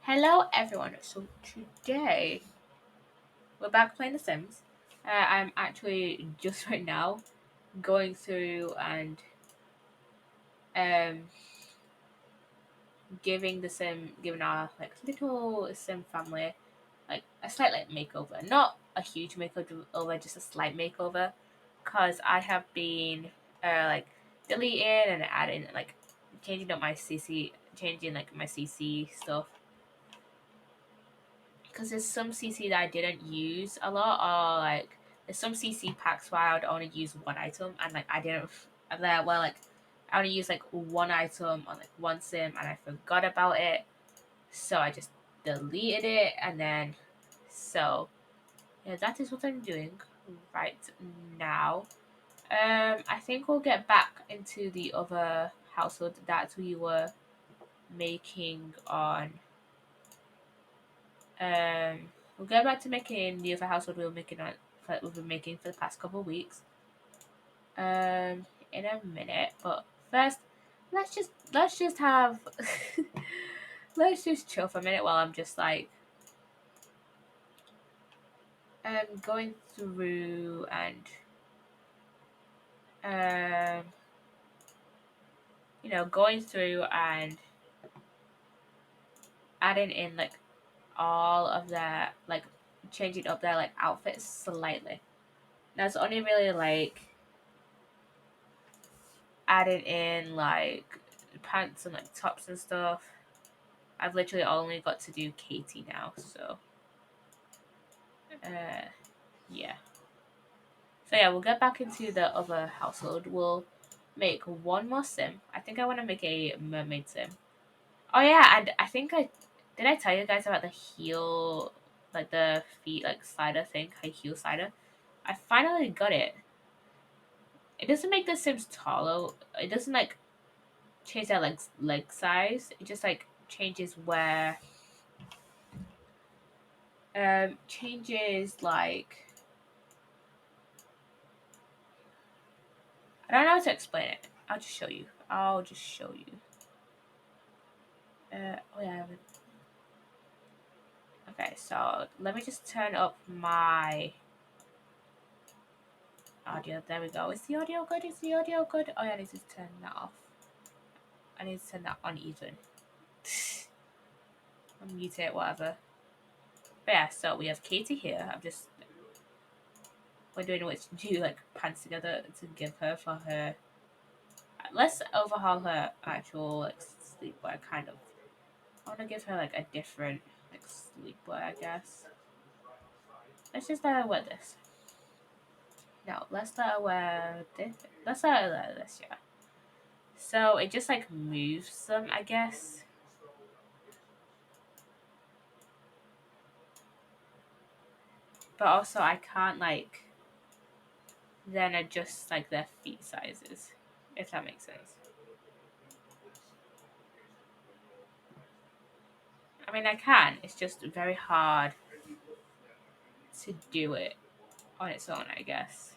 Hello everyone. So today we're back playing The Sims. I'm actually just right now going through and um giving our little Sim family a slight makeover. Not a huge makeover, just a slight makeover. Cause I have been deleting and adding changing up my CC, changing my CC stuff because there's some CC that I didn't use a lot, or there's some CC packs where I would only use one item, and I didn't. I only use one item on one sim, and I forgot about it, so I just deleted it, and then yeah, that is what I'm doing right now. I think we'll get back into the other household that we were making on Um, we'll go back to making the other household we've been making for the past couple of weeks. In a minute, but first, let's just have let's just chill for a minute while I'm just going through and um going through and adding in all of their changing up their outfits slightly. That's only really added in pants and tops and stuff. I've literally only got to do Katie now, so uh yeah. So yeah, we'll get back into the other household. We'll make one more sim. I think I want to make a mermaid sim. Oh yeah, and I think I tell you guys about the heel, the feet slider thing, high heel slider. I finally got it. It doesn't make the sims taller. It doesn't change their leg size. It just changes where changes I don't know how to explain it. I'll just show you. I'll just show you. Oh yeah, I haven't. Okay, so let me just turn up my audio. There we go. Is the audio good? Is the audio good? Oh yeah, I need to turn that off. I need to turn that on even. I'll mute it, whatever. But yeah, so we have Katie here. We're doing what to do pants together to give her for her. Let's overhaul her actual sleepwear kind of. I want to give her a different sleepwear, I guess. Let's just let her wear this. No, let's let her wear this. Let's let her wear this, yeah. So it just moves them, I guess. But also I can't then adjust their feet sizes, if that makes sense. I mean I can, it's just very hard to do it on its own, I guess.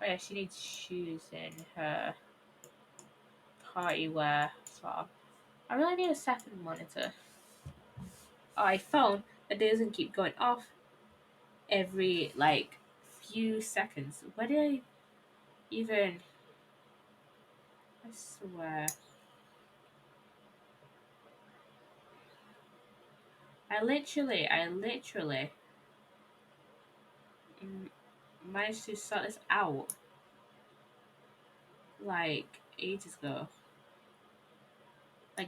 Oh yeah, she needs shoes in her party wear swap. I really need a second monitor. iPhone that doesn't keep going off every few seconds. Where did I even? I swear. I literally mm, managed to sort this out ages ago.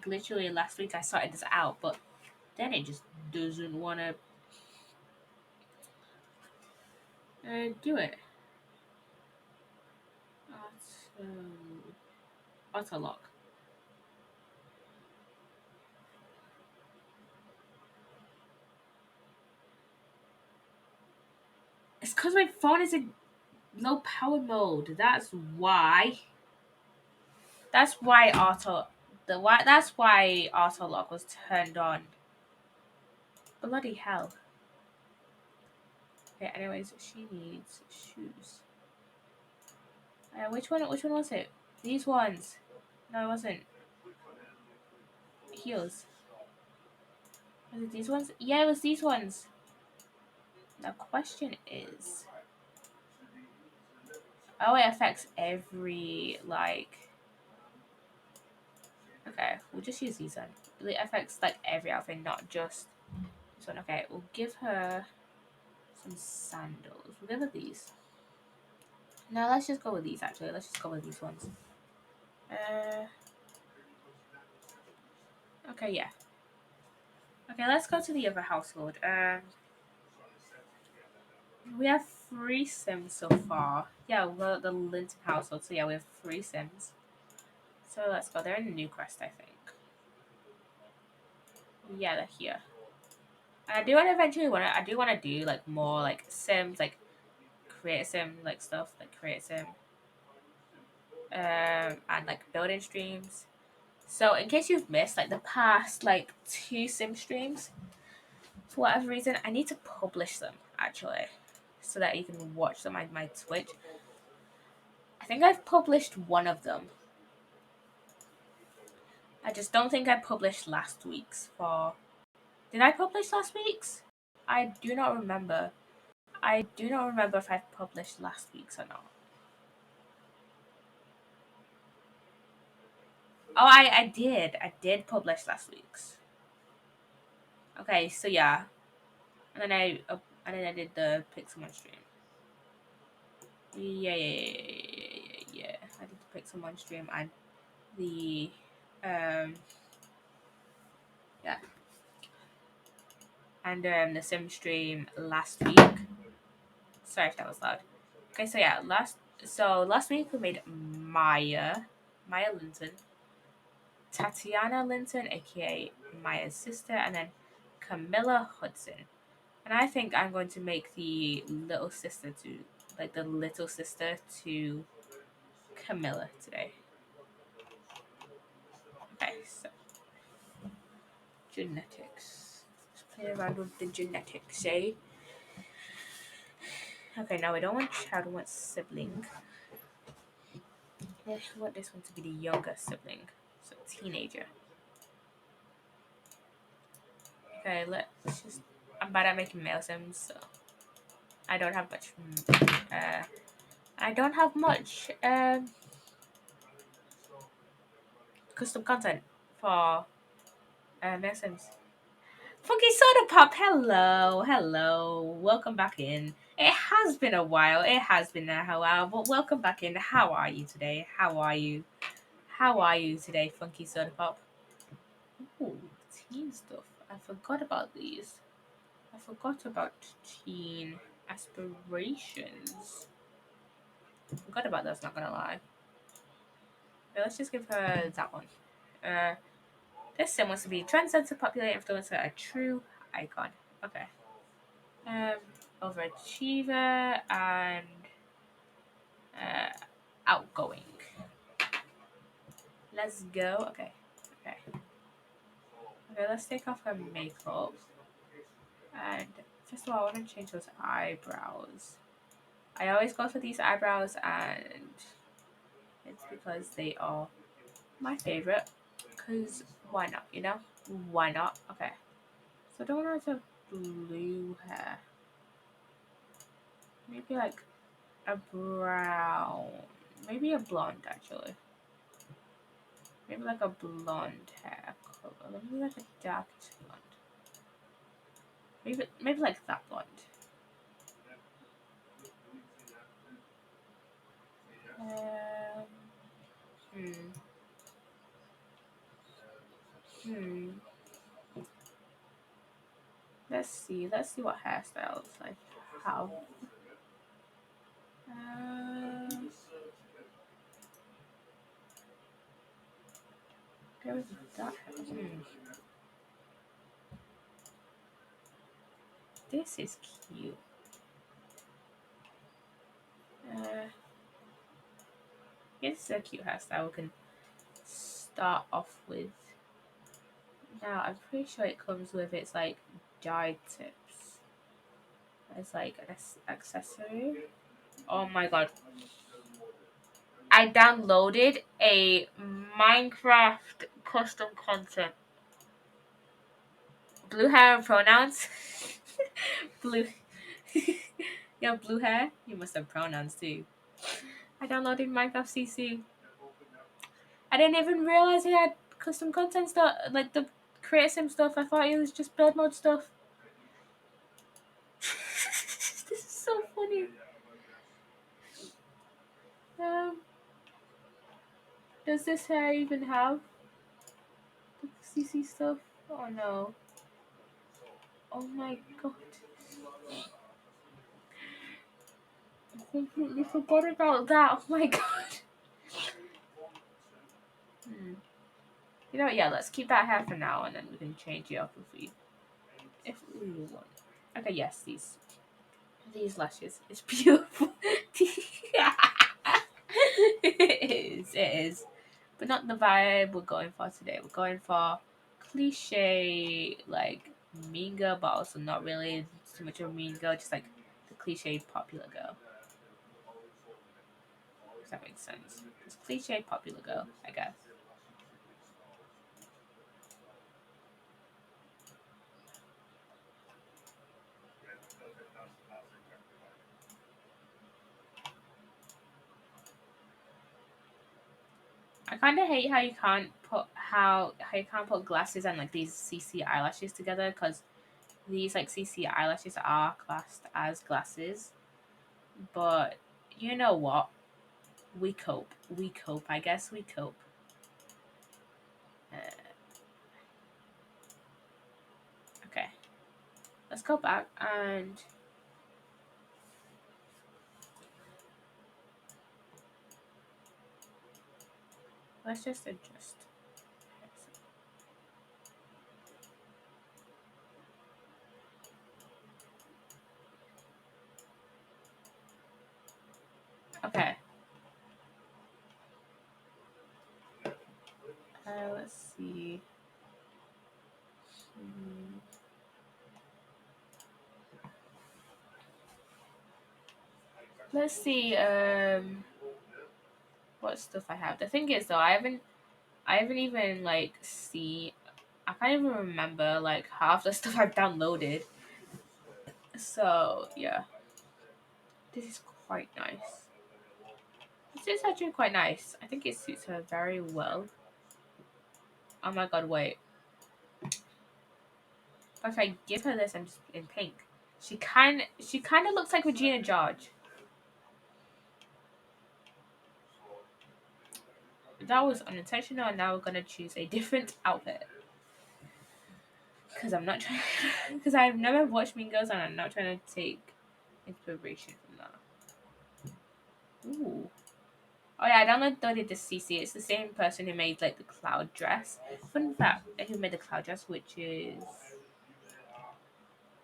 Literally last week I sorted this out, but then it just doesn't want to do it. Auto, auto lock. It's because my phone is in low power mode. That's why. That's why That's why auto lock was turned on. Bloody hell. Okay, anyways, she needs shoes. Which one was it? These ones. No, it wasn't. Heels. Was it these ones? Yeah, it was these ones. The question is, oh, it affects every like. Okay, we'll just use these then. It affects like every outfit, not just this one. Okay, we'll give her some sandals. We'll give her these. No, let's just go with these actually. Let's just go with these ones. Uh, okay, yeah. Okay, let's go to the other household. We have 3 Sims so far. Yeah, we're the Linton household. So yeah, we have 3 Sims. So let's go. They're in Newcrest, I think. Yeah, they're here. And I do want to eventually want to. I do want to do like more like Sims, like create a Sim, like stuff, like create a Sim, and like building streams. So in case you've missed like the past like 2 Sim streams, for whatever reason, I need to publish them actually, so that you can watch them on my Twitch. I think I've published one of them. I just don't think I published last week's. For did I publish last week's? I do not remember. I do not remember if I published last week's or not. Oh, I did. I did publish last week's. Okay, so yeah, and then I did the Pixelmon stream. Yeah. I did the Pixelmon stream and the yeah, and the Sim stream last week. Sorry if that was loud. Okay, so yeah, last week we made Maya Linton, Tatiana Linton, aka Maya's sister, and then Camilla Hudson. And I think I'm going to make the little sister to Camilla today. Okay, so genetics. Let's play around with the genetics, eh? Okay, now we don't want child, we want sibling. Yeah, we want this one to be the younger sibling, so teenager. Okay, let's just. I'm bad at making male sims, so I don't have much. I don't have much custom content for male sims. Funky Soda Pop, hello, welcome back in. It has been a while, but welcome back in. How are you today? How are you today, Funky Soda Pop? Ooh, teen stuff. I forgot about these. I forgot about teen aspirations. Forgot about those, not gonna lie. Okay, let's just give her that one. Uh, this sim wants to be trendsetter, popular influencer, a true icon. Okay. Um, overachiever and uh, outgoing. Let's go. Okay. Okay. Okay. Let's take off her makeup. And first of all, I want to change those eyebrows. I always go for these eyebrows, and it's because they are my favorite. Because why not? You know, why not? Okay. So I don't want to have blue hair. Maybe like a brown. Maybe a blonde actually. Maybe like a blonde hair color. Maybe like a darkish blonde. Maybe like that blonde. Um, hmm. Hmm. Let's see. Let's see what hairstyles I have. Um, there was that. This is cute. Uh, It's a cute hairstyle we can start off with. Now, I'm pretty sure it comes with its like dye tips. It's like an accessory. Oh my god. I downloaded a Minecraft custom content. Blue hair and pronouns. Blue. You have blue hair. You must have pronouns too. I downloaded Minecraft CC. I didn't even realize it had custom content stuff, like the create sim stuff. I thought it was just build mode stuff. This is so funny. Um, does this hair even have the CC stuff? Oh no. Oh my god. I completely forgot about that. Oh my god. Hmm. You know what? Yeah, let's keep that hair for now, and then we can change it up if we want. Okay, yes, these lashes. It's beautiful. It is. But not the vibe we're going for today. We're going for cliche, like mean girl, but also not really too much of a mean girl, just like the cliche popular girl. If that makes sense. Just cliche popular girl, I guess. I kind of hate how you can't put glasses and like these CC eyelashes together, because these like CC eyelashes are classed as glasses. But you know what? We cope. We cope. I guess we cope. Uh, okay, let's go back and let's just adjust. Okay. Let's see. Hmm. Let's see. What stuff I have. The thing is, though, I haven't even like see. I can't even remember like half the stuff I've downloaded. So yeah, this is quite nice. This is actually quite nice. I think it suits her very well. Oh my god, wait. If I give her this, I'm just in pink. She kind of looks like Regina George. That was unintentional, and now we're gonna choose a different outfit. Because I'm not trying. Because I've never watched Mean Girls, and I'm not trying to take inspiration from that. Ooh. Oh yeah, I downloaded the CC. It's the same person who made like the cloud dress. Fun fact: who made the cloud dress, which is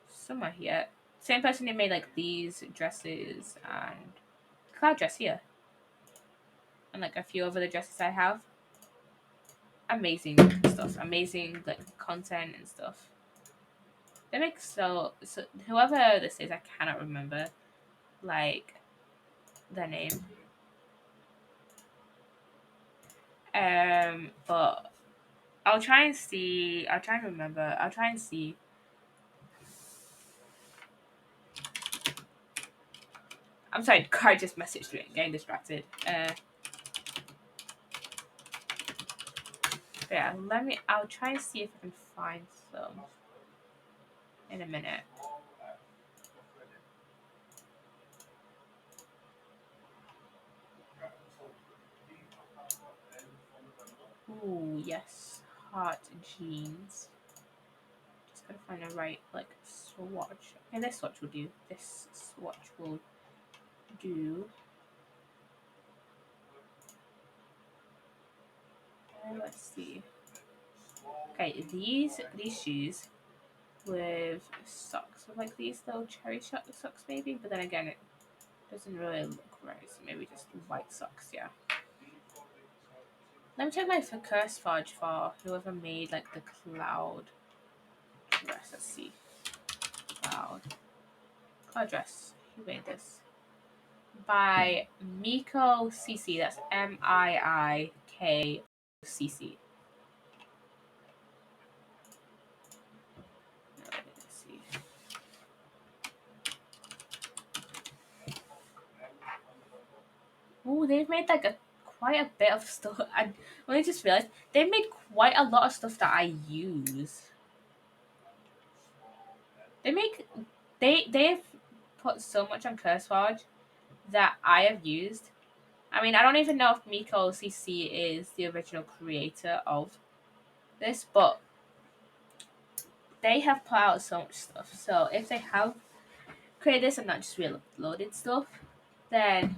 somewhere here. Same person who made like these dresses and cloud dress here, and like a few other the dresses I have. Amazing stuff. Amazing like content and stuff. They make so whoever this is, I cannot remember like their name. But I'll try and see. I'll try and remember. I'll try and see. I'm sorry, car just messaged me. Getting distracted. Yeah. Let me. I'll try and see if I can find some in a minute. Ooh, yes, hot jeans. Just gotta find the right like swatch. Okay, this swatch will do. This swatch will do. Let's see. Okay, these shoes with socks with like these little cherry socks maybe, but then again it doesn't really look right. So maybe just white socks. Yeah. Let me check my curse fudge for whoever made like the cloud dress. Let's see. Cloud dress. Who made this? By Miko CC. That's MIIKCC. Oh, they've made like a quite a bit of stuff. I only just realized they've made quite a lot of stuff that I use. They make they've put so much on CurseForge that I have used. I mean, I don't even know if Miko CC is the original creator of this, but they have put out so much stuff. So if they have created this and not just reloaded stuff, then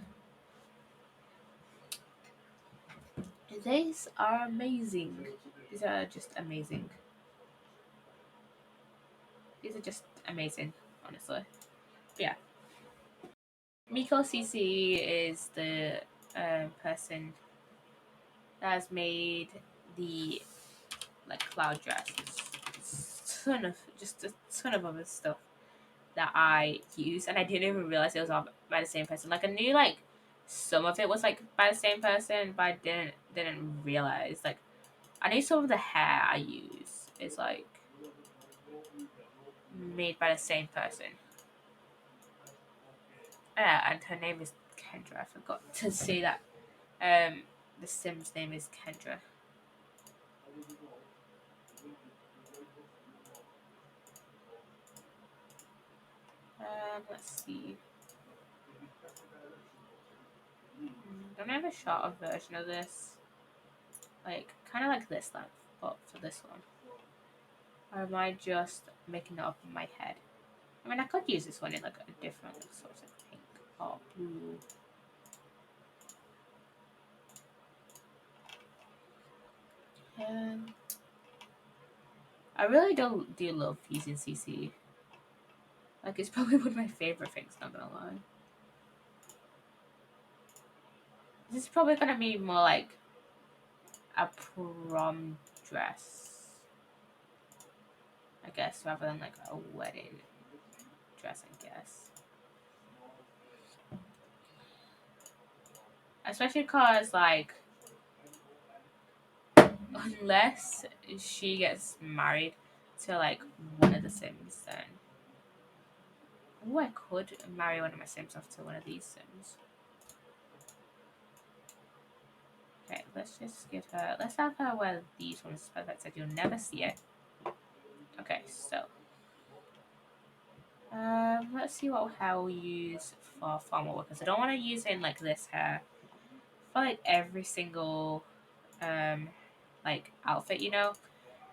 these are amazing. These are just amazing. These are just amazing, honestly. But yeah. Miko CC is the person that has made the like cloud dresses. A ton of other stuff that I use, and I didn't even realize it was all by the same person. Like I knew like some of it was like by the same person, but I didn't realize like I knew some of the hair I use is like made by the same person. Yeah, and her name is Kendra. I forgot to say that. The Sim's name is Kendra. Let's see. Don't I have a shorter version of this? Like, kind of like this length, but for this one. Or am I just making it up in my head? I mean, I could use this one in like a different sort of pink or blue. Um, I really do love using CC. Like, it's probably one of my favorite things, not gonna lie. This is probably gonna be more like a prom dress, I guess, rather than like a wedding dress, I guess. Especially because, like, unless she gets married to like one of the Sims, then I could marry one of my Sims off to one of these Sims. Okay, let's just get her. Let's have her wear these ones. Perfect. So you'll never see it. Okay, so let's see what hair we'll use for formal workers. I don't want to use in like this hair for like every single like outfit. You know,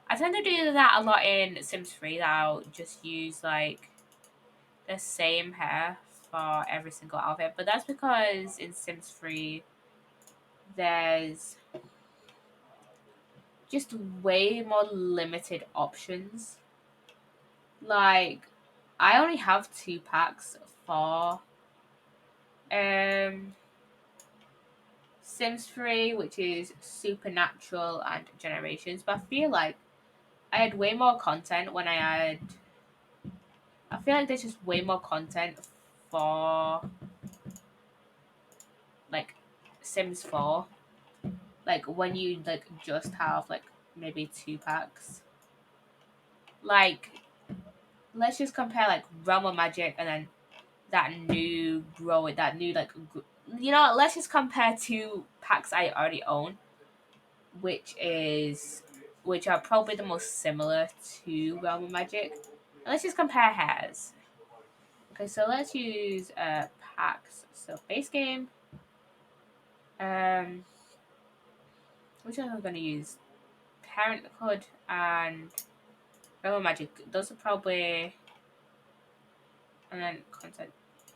I tend to do that a lot in Sims 3. That I'll just use like the same hair for every single outfit, but that's because in Sims 3 there's just way more limited options. Like I only have 2 packs for um Sims 3, which is Supernatural and Generations, but I feel like I had way more content when I feel like there's just way more content for like Sims 4. Like when you like just have like maybe 2 packs. Like let's just compare like Realm of Magic and then that new like let's just compare 2 packs I already own, which are probably the most similar to Realm of Magic. And let's just compare hairs. Okay, so let's use packs. So base game. Um, which one am I gonna use? Parenthood and Realm of Magic. Those are probably, and then content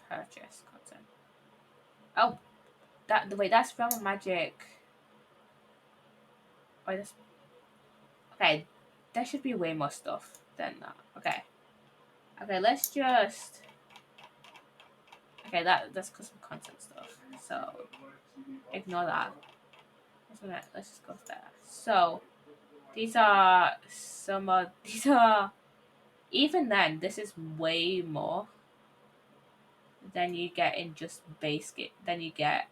purchase content. Oh, that's Realm of Magic. Oh, that's okay. There should be way more stuff than that. Okay. Okay, let's just. Okay, that's custom content stuff. So ignore that. Let's just go to that. So these are some of these are even then this is way more than you get in just base game than you get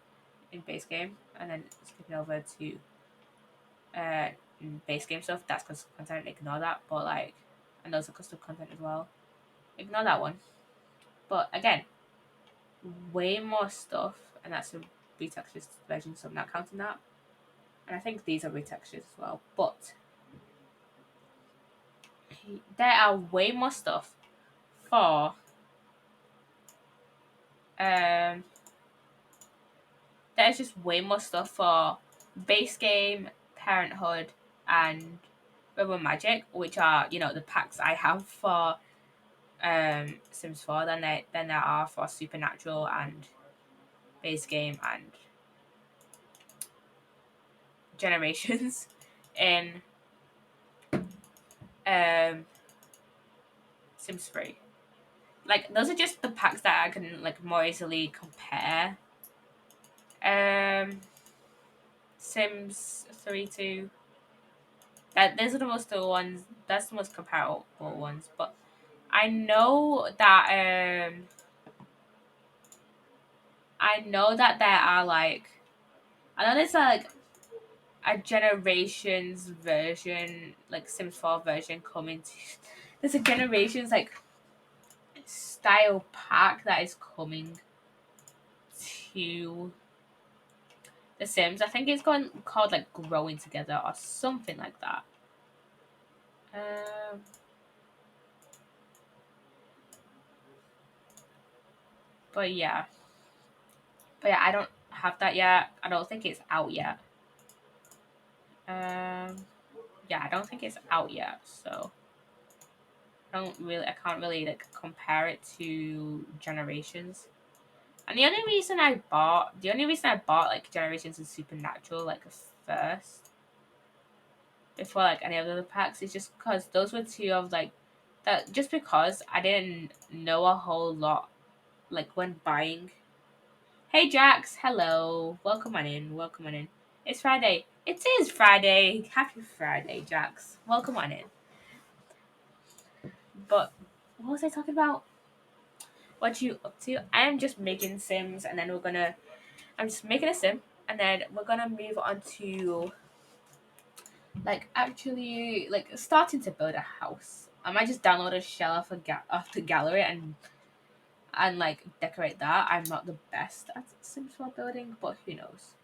in base game, and then skipping over to uh base game stuff. That's custom content. Ignore that. But like, and those are custom content as well. Ignore that one. But again, way more stuff, and that's retextured versions, so I'm not counting that. And I think these are retextures as well. But there are way more stuff for there's just way more stuff for base game, Parenthood, and Rebel Magic, which are, you know, the packs I have for Sims 4 than there are for Supernatural and base game and Generations in um Sims 3. Like, those are just the packs that I can like more easily compare. Sims 3 to that those are the ones that's the most comparable ones. But I know that there are like I know there's like a Generations version, like Sims 4 version coming to there's a Generations like style pack that is coming to The Sims. I think it's going called like Growing Together or something like that. Um, but yeah, I don't have that yet. I don't think it's out yet. Yeah, I don't think it's out yet. So I can't really like compare it to Generations. And the only reason I bought like Generations and Supernatural like first before like any other packs is just because those were two of like that. Just because I didn't know a whole lot like when buying. Hey Jax, hello, welcome on in, welcome on in. It's Friday. It is Friday. Happy Friday, Jax. Welcome on in. But what was I talking about? What you up to? I am just making Sims, and then I'm just making a Sim, and then we're gonna move on to like actually like starting to build a house. I might just download a shell off the gallery and like decorate that. I'm not the best at Sims 4 building, but who knows?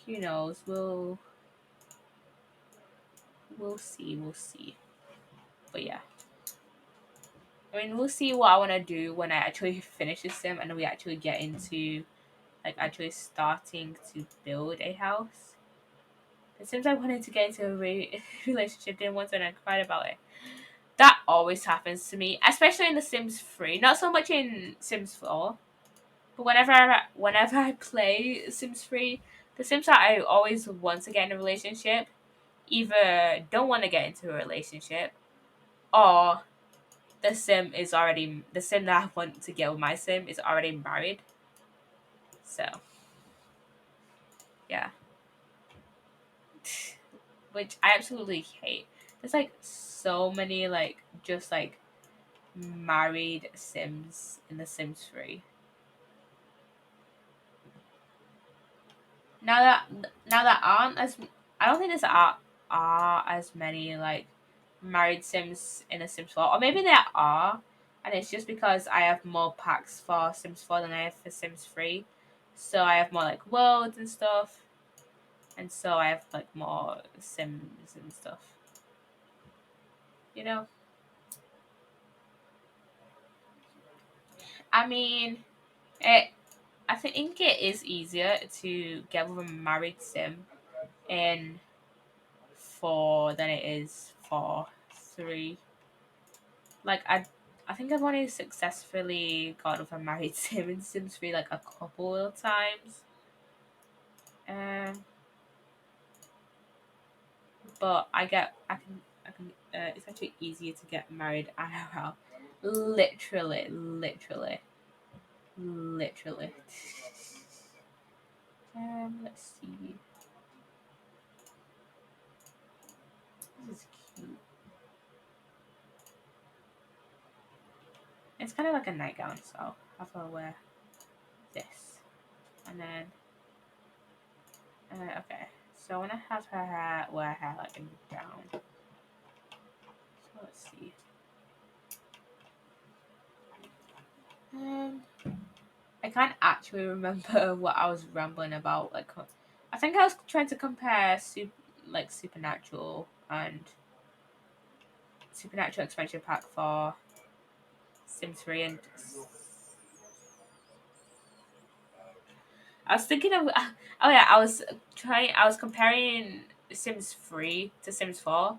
Who knows? We'll see. We'll see. But yeah, I mean, we'll see what I want to do when I actually finish this sim and we actually get into like actually starting to build a house. It seems I wanted to get into a relationship, then once and I cried about it. That always happens to me, especially in The Sims 3. Not so much in Sims 4, but whenever I play Sims 3, the Sims that I always want to get in a relationship either don't want to get into a relationship or the sim that I want to get with my sim is already married. So yeah. Which I absolutely hate. There's like so many like just like married Sims in the Sims 3. Now that now that aren't as I don't think are as many like married Sims in the Sims 4, or maybe there are, and it's just because I have more packs for Sims 4 than I have for Sims 3, so I have more like worlds and stuff, and so I have like more Sims and stuff. You know, I mean, it. I think it is easier to get with a married Sim in 4 than it is for 3. Like I think I've only successfully got with a married sim in Sims 3 like a couple of times. Um, but I can it's actually easier to get married IRL. Literally, literally, literally. Let's see. This is cute. It's kind of like a nightgown, so I'll have her wear this. And then, okay. So I want to have wear her hair like a gown. So let's see. Um, I can't actually remember what I was rambling about. Like, I think I was trying to compare Supernatural and Supernatural expansion pack for Sims 3, and I was thinking of oh yeah, I was comparing Sims 3 to Sims 4,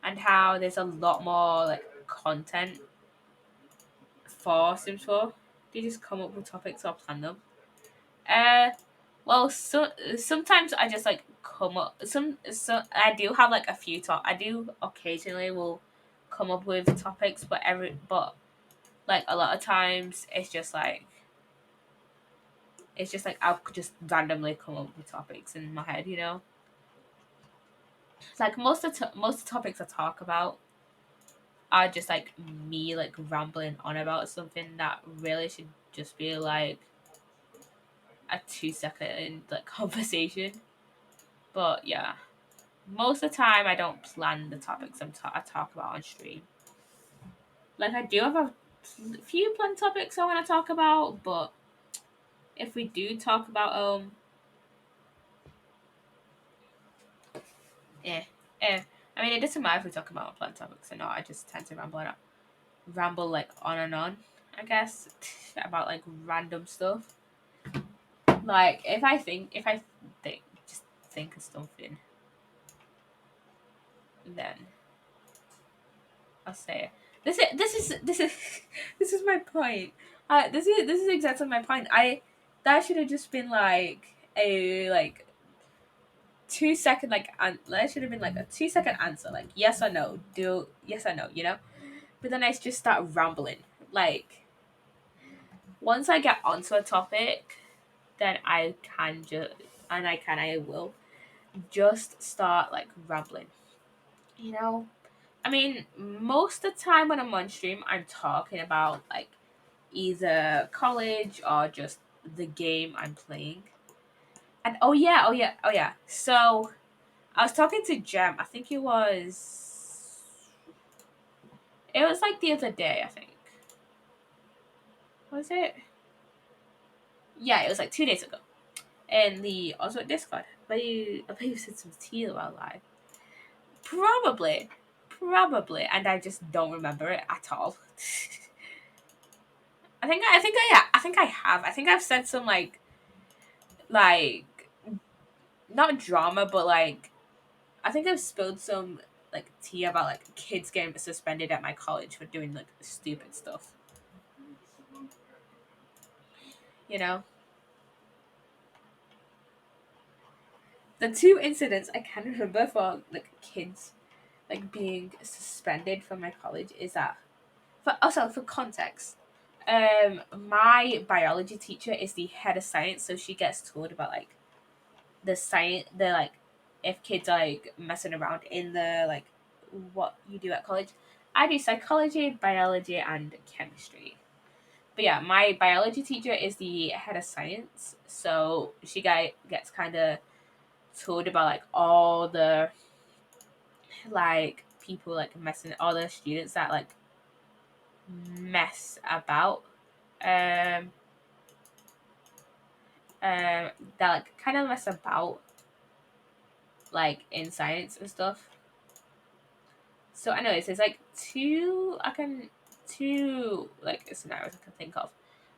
and how there's a lot more like content for Sims 4. They just come up with topics or plan them. Uh well, sometimes I just like come up I do have like a few I do occasionally will come up with topics, but like a lot of times it's just like I'll just randomly come up with topics in my head, you know. It's like most of the topics I talk about are just like me like rambling on about something that really should just be like a 2 second like conversation. But yeah, most of the time I don't plan the topics I talk about on stream. Like I do have a few planned topics I want to talk about, but if we do talk about eh eh, I mean it doesn't matter if we talk about planned topics or not. I just tend to ramble like on and on. I guess about like random stuff. Like if I think just think of something, then I'll say it. This is this is my point. This is exactly my point. That should have just been like a like 2 second that should have been like a 2 second answer, like yes or no, do yes or no, you know. But then I just start rambling. Like once I get onto a topic, then I will just start like rambling. You know, I mean, most of the time when I'm on stream, I'm talking about like either college or just the game I'm playing. And oh yeah. So I was talking to Jem. I think it was like the other day. I think was it? Yeah, it was like 2 days ago. And the also at Discord. I bet you said some tea about live. Probably, probably, and I just don't remember it at all. I think I have. I think I've said some like not drama, but like I think I've spilled some like tea about like kids getting suspended at my college for doing like stupid stuff. You know, the two incidents I can remember for like kids like being suspended from my college is that for context. My biology teacher is the head of science, so she gets told about like the like if kids are like messing around in the like what you do at college. I do psychology, biology, and chemistry. But yeah, my biology teacher is the head of science, so gets kind of told about like all the like people like messing all the students that like mess about um that like kind of mess about like in science and stuff. So anyways, there's like two like scenarios I can think of.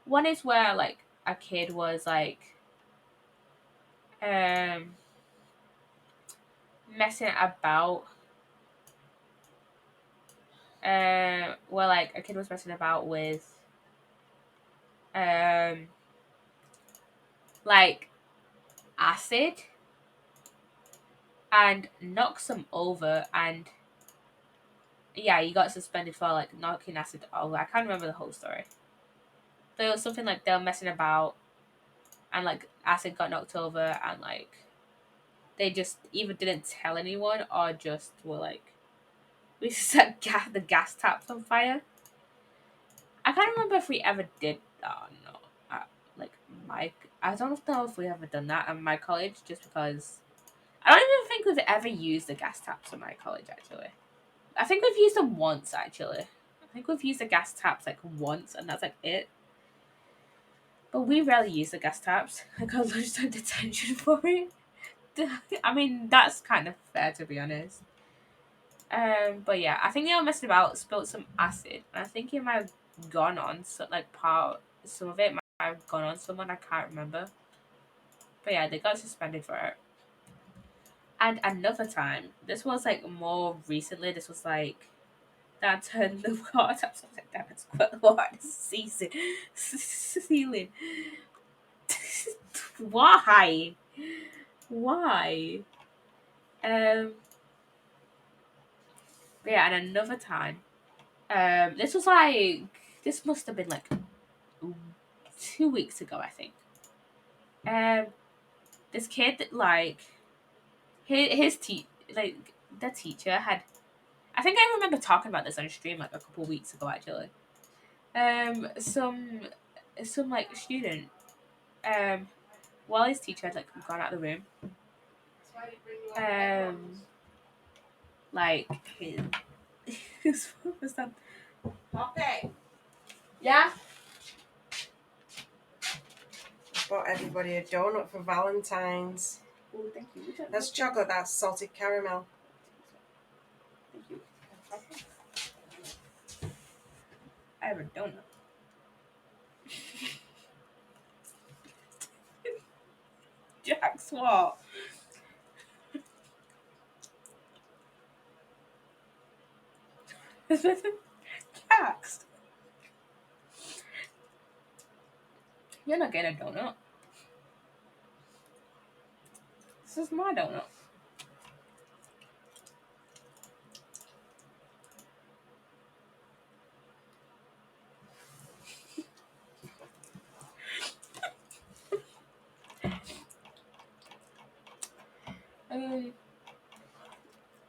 One is where like a kid was like um messing about where like a kid was messing about with um like acid and knocks him over, and yeah, he got suspended for like knocking acid over. I can't remember the whole story. But it was something like they were messing about and like acid got knocked over, and like they just either didn't tell anyone or just were like we set the gas taps on fire. I can't remember if we ever did that or not. Like Mike, I don't know if we ever done that at my college, just because I don't even think we've ever used the gas taps at my college. Actually, I think we've used them once. Actually, I think we've used the gas taps like once, and that's like it. But we rarely use the gas taps. I got lunchtime detention for it. I mean, that's kind of fair to be honest. But yeah, I think they were messing about, spilled some acid, and I think it might have gone on, so like some of it might have gone on someone. I can't remember. But yeah, they got suspended for it. And another time, this was like more recently. This was like that turned the water taps. I was like, damn, it's quite hard. Season, ceiling. Why? Why? Um. But yeah, and another time. This was like this must have been like 2 weeks ago, I think. Um, this kid like like the teacher had. I think I remember talking about this on stream like a couple weeks ago actually. Some like student while his teacher had like gone out of the room, um like his what was that? Okay. Yeah. Bought everybody a donut for Valentine's. Oh, thank you. That's chocolate. That's salted caramel. Thank you. I have a donut. Jack Swat. Jax. You're not getting a donut. This is my donut.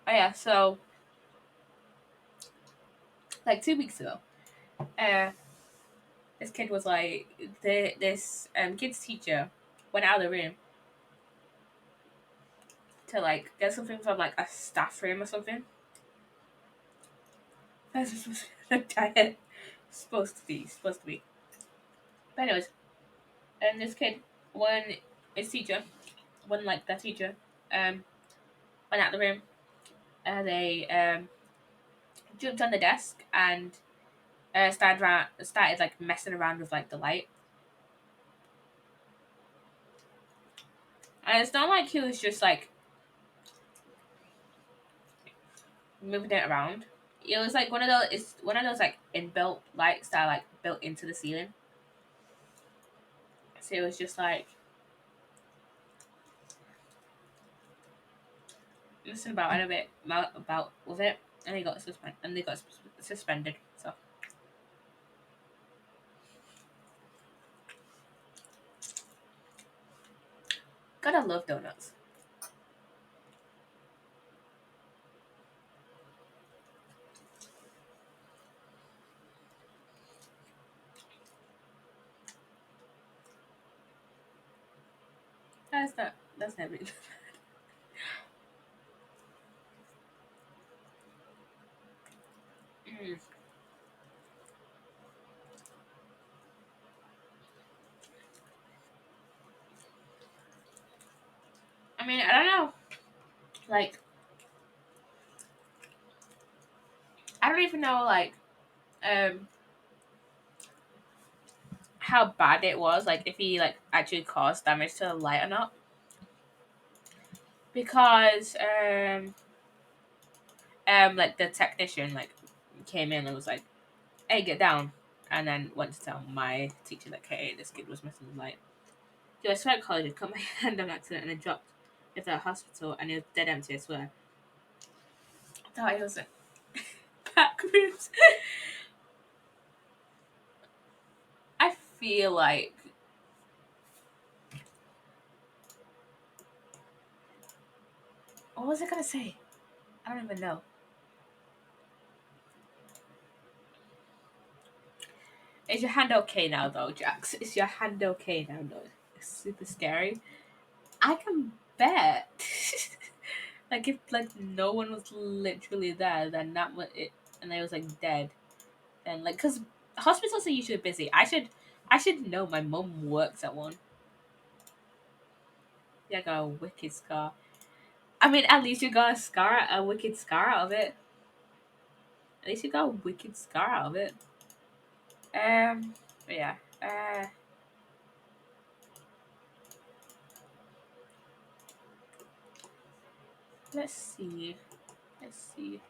Oh yeah, so like 2 weeks ago, uh, this kid was like, this kid's teacher went out of the room to like get something from like a staff room or something. That's supposed to be a diet. Supposed to be. But anyways, and this kid, when his teacher, when like that teacher, um, went out of the room, they jumped on the desk and started like messing around with like the light. And it's not like he was just like moving it around. It was like one of those like inbuilt lights that are like built into the ceiling. So it was just like messing about a bit about with it, and they got suspended. So gotta love donuts. That's not really. Mm. I mean, I don't know. Like, I don't even know like um how bad it was. Like, if he like actually caused damage to the light or not. Because like the technician like came in and was like, "Hey, get down," and then went to tell my teacher like, "Hey, this kid was messing with the light." So I swear college had cut my hand on accident and it dropped into the hospital and it was dead empty, I swear. I thought it was like back rooms. I feel like what was I gonna say? I don't even know. Is your hand okay now though, Jax? Is your hand okay now? No, it's super scary. I can bet. Like if like no one was literally there, then that was it, and they was like dead. Then like because hospitals are usually busy. I should I should know. My mum works at one. Yeah, I got a wicked scar. I mean, at least you got a wicked scar out of it. At least you got a wicked scar out of it. But yeah. Let's see. Let's see.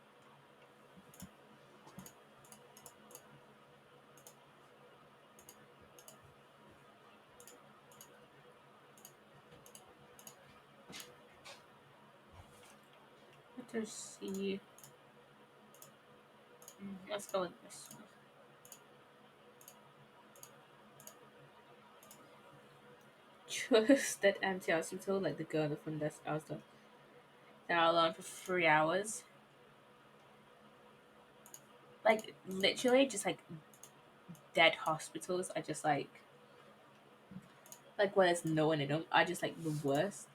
Let's see. Let's go with this one. Just that empty hospital, like the girl in the front desk. I was done. They're alone for 3 hours. Like literally, just like dead hospitals are just like when there's no one in them. Are just like the worst.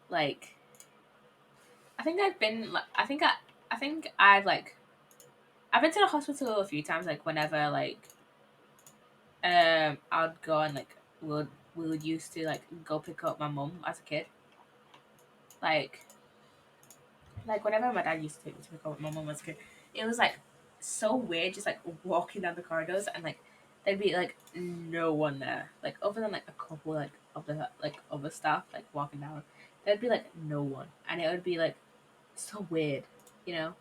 Like I think I've been. I think I've like. I've been to the hospital a few times. Like whenever I'd go and like would used to like go pick up my mum as a kid. Like whenever my dad used to take me to pick up my mum as a kid, it was like so weird just like walking down the corridors and like there'd be like no one there. Like other than like a couple like of the like other staff like walking down. There'd be like no one. And it would be like so weird, you know?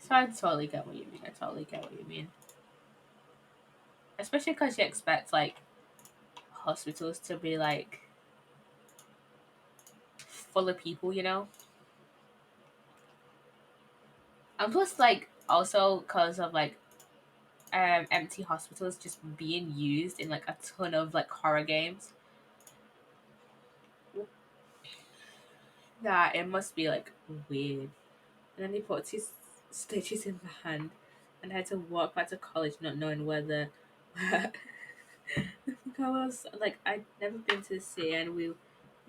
So I totally get what you mean. I totally get what you mean. Especially because you expect like hospitals to be like full of people, you know? And plus, like, also because of like empty hospitals just being used in like a ton of like horror games. Yeah, it must be like weird. And then he put his stitches in my hand and I had to walk back to college not knowing whether I was like I'd never been to the city and we were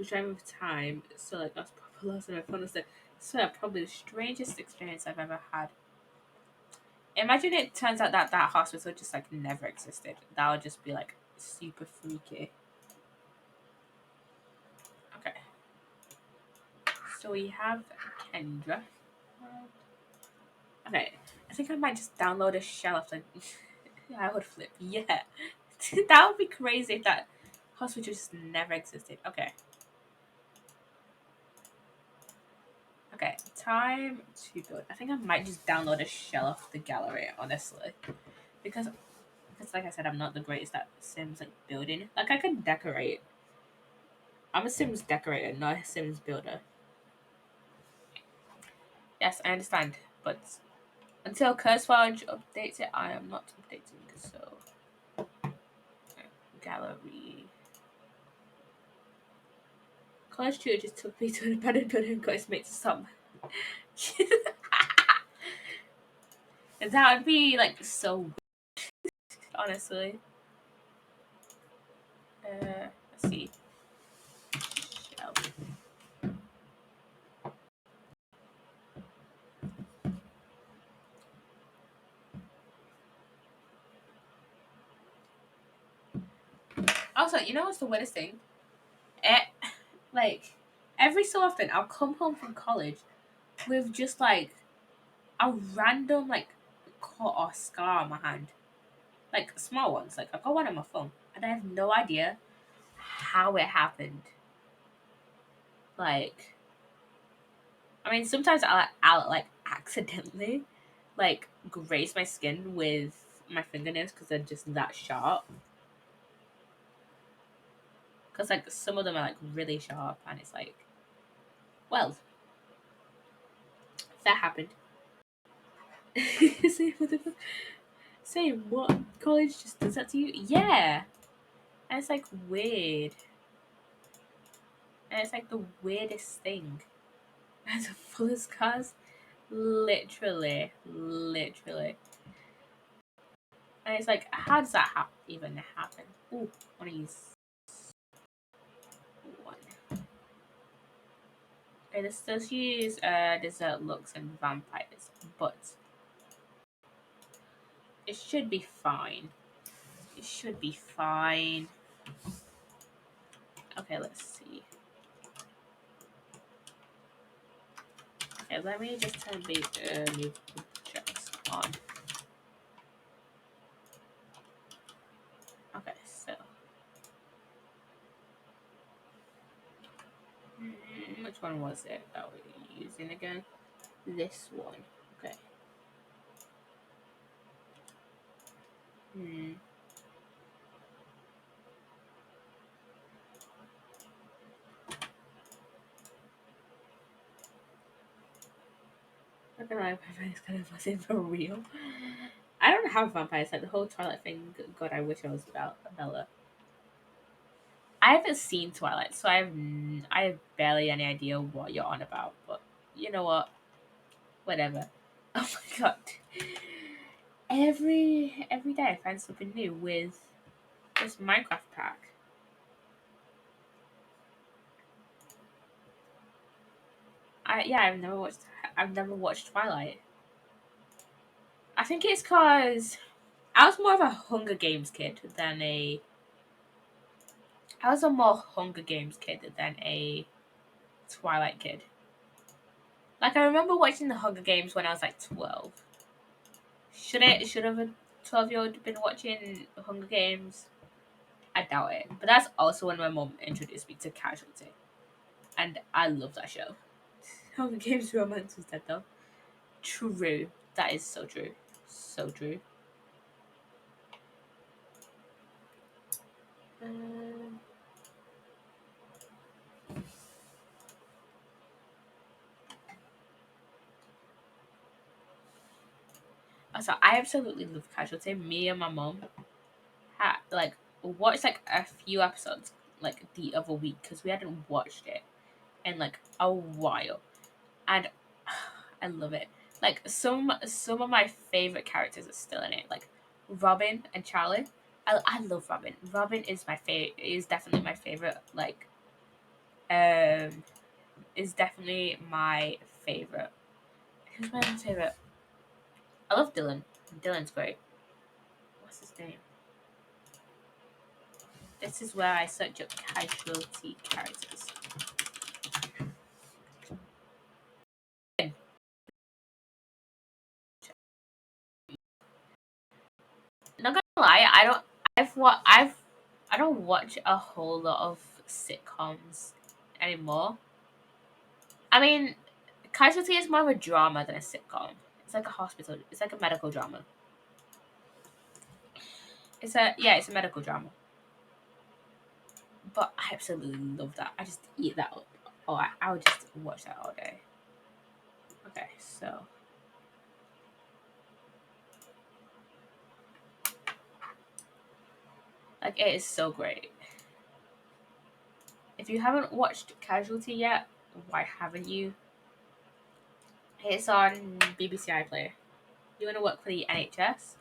driving with time, so like I was proper lost and my phone was like so probably the strangest experience I've ever had. Imagine it turns out that that hospital just like never existed. That would just be like super freaky. Okay, so we have Kendra. Okay, I think I might just download a shell of like I would flip. Yeah, that would be crazy if that hospital just never existed. Okay, okay, time to build. I think I might just download a shell of the gallery, honestly, because like I said, I'm not the greatest at Sims like building. Like I can decorate. I'm a Sims decorator, not a Sims builder. Yes, I understand, but until CurseForge updates it, I am not updating. So, gallery. College tutor just took me to an abandoned building and got his mate to stop. That would be like so, honestly. Let's see. Shell. Also, you know what's the weirdest thing? Eh, like every so often, I'll come home from college with just like a random like cut or scar on my hand, like small ones. Like I got one on my phone, and I have no idea how it happened. Like, I mean, sometimes I'll like accidentally like graze my skin with my fingernails because they're just that sharp. Because like some of them are like really sharp, and it's like, well, that happened. Say what the fuck? Say what? College just does that to you? Yeah, and it's like weird, and it's like the weirdest thing. As full as cars, literally, and it's like, how does that even happen? Ooh, one of these. One. Okay, this does use desert looks and vampires, but It should be fine. It should be fine. Okay, let's see. Okay, let me just turn the new projects on. Okay, so which one was it that we were using again? This one. Okay. Hmm. Not gonna lie, vampires kind of wasn't for real. I don't have vampires. Like the whole Twilight thing. God, I wish I was Bella. I haven't seen Twilight, so I have barely any idea what you're on about. But you know what? Whatever. Oh my god. Every day I find something new with this Minecraft pack. I've never watched Twilight. I think it's cause I was more of a Hunger Games kid than a I was a more Hunger Games kid than a Twilight kid. Like I remember watching the Hunger Games when I was like 12. Should have a 12-year-old been watching Hunger Games? I doubt it. But that's also when my mom introduced me to Casualty. And I love that show. Hunger Games romance was dead though. True. That is so true. So true. Um, also, I absolutely love Casualty. Me and my mom had like watched like a few episodes like the other week because we hadn't watched it in like a while, and I love it. Like some of my favorite characters are still in it, like Robin and Charlie. I love Robin. Robin is my favorite. Is definitely my favorite. Like um, is definitely my favorite. Who's my other favorite? I love Dylan. Dylan's great. What's his name? This is where I search up casualty characters. Not gonna lie, I don't watch a whole lot of sitcoms anymore. I mean, Casualty is more of a drama than a sitcom. It's like a hospital. It's like a medical drama. It's a medical drama. But I absolutely love that. I just eat that up. Oh, I would just watch that all day. Okay, so like it is so great. If you haven't watched Casualty yet, why haven't you? It's on BBC iPlayer. You want to work for the NHS?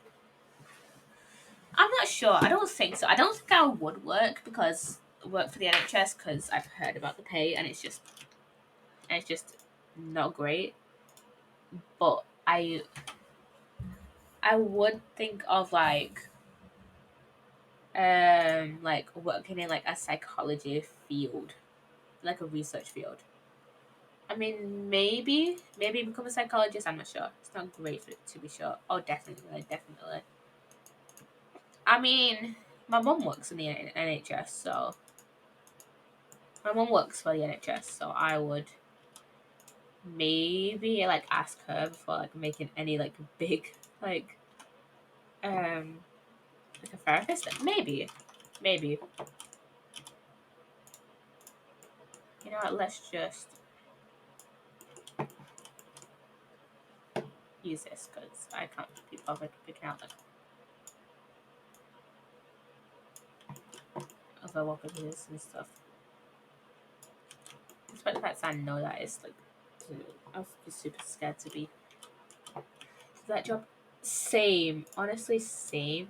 I'm not sure. I don't think so. I don't think I would work for the NHS because I've heard about the pay and it's just not great. But I would think of like working in like a psychology field, like a research field. I mean, maybe become a psychologist. I'm not sure. It's not great to be sure. Oh, definitely, definitely. I mean, my mum works in the NHS, so my mum works for the NHS, so I would maybe like ask her before like making any like big like um like a therapist. Maybe. You know what? Let's just use this because I can't be bothered picking out like other languages and stuff. Despite the fact that I know that it's like I was super scared to be that job. Same, honestly, same.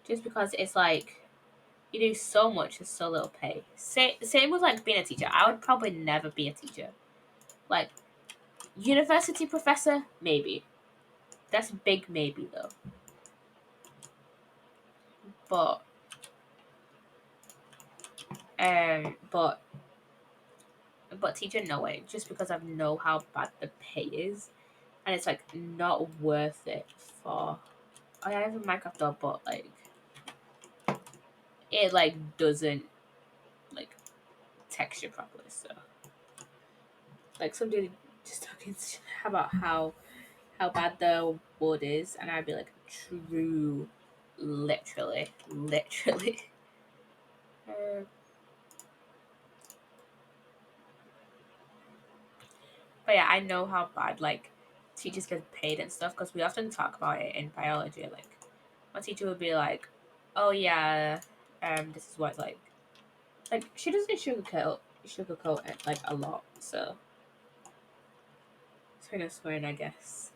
Just because it's like you do so much for so little pay. Same with like being a teacher. I would probably never be a teacher. Like university professor, maybe. That's a big maybe though. but but teacher no way, just because I know how bad the pay is, and it's like not worth it for. I have a Minecraft though, but like it like doesn't like texture properly. So like some dude just talking about how bad the wood is, and I'd be like, true, literally. Uh, but yeah, I know how bad like teachers get paid and stuff because we often talk about it in biology. Like, my teacher would be like, "Oh yeah, this is what like she doesn't sugarcoat it like a lot." So it's kind of swearing, I guess.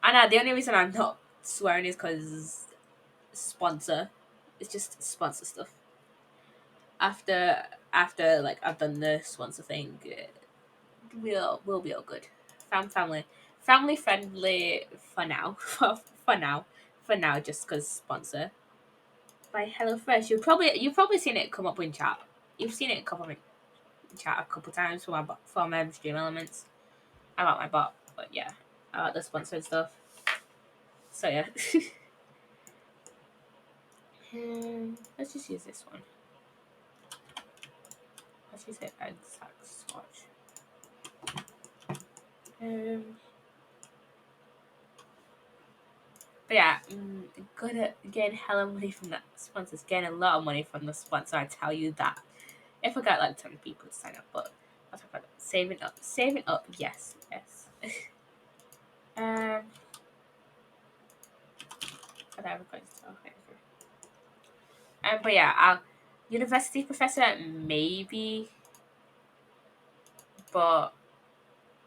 And the only reason I'm not swearing is because sponsor. It's just sponsor stuff. After like I've done the sponsor thing, we'll be all good. Family friendly for now. For now, just because sponsor by HelloFresh. You've probably seen it come up in chat. You've seen it come up in chat a couple times for my stream elements about my bot. But yeah, about the sponsored stuff. So yeah. Let's just use this one. Let's use it exact swatch. Um, but yeah, good at getting hella money from that sponsors. Getting a lot of money from the sponsor. I tell you that. If I got like 10 people to sign up, but I'll talk about that. Saving up. Yes, yes. um, whatever. Okay. But yeah, university professor maybe, but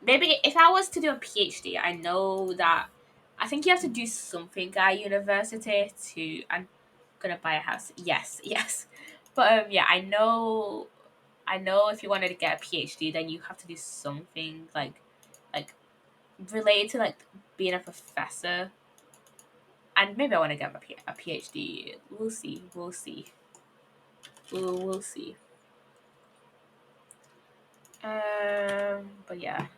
maybe if I was to do a PhD, I know that I think you have to do something at university to. I'm gonna buy a house. Yes, yes. But yeah, I know if you wanted to get a PhD, then you have to do something like related to like being a professor. And maybe I want to get a PhD. We'll see. We'll see. We'll see. But yeah.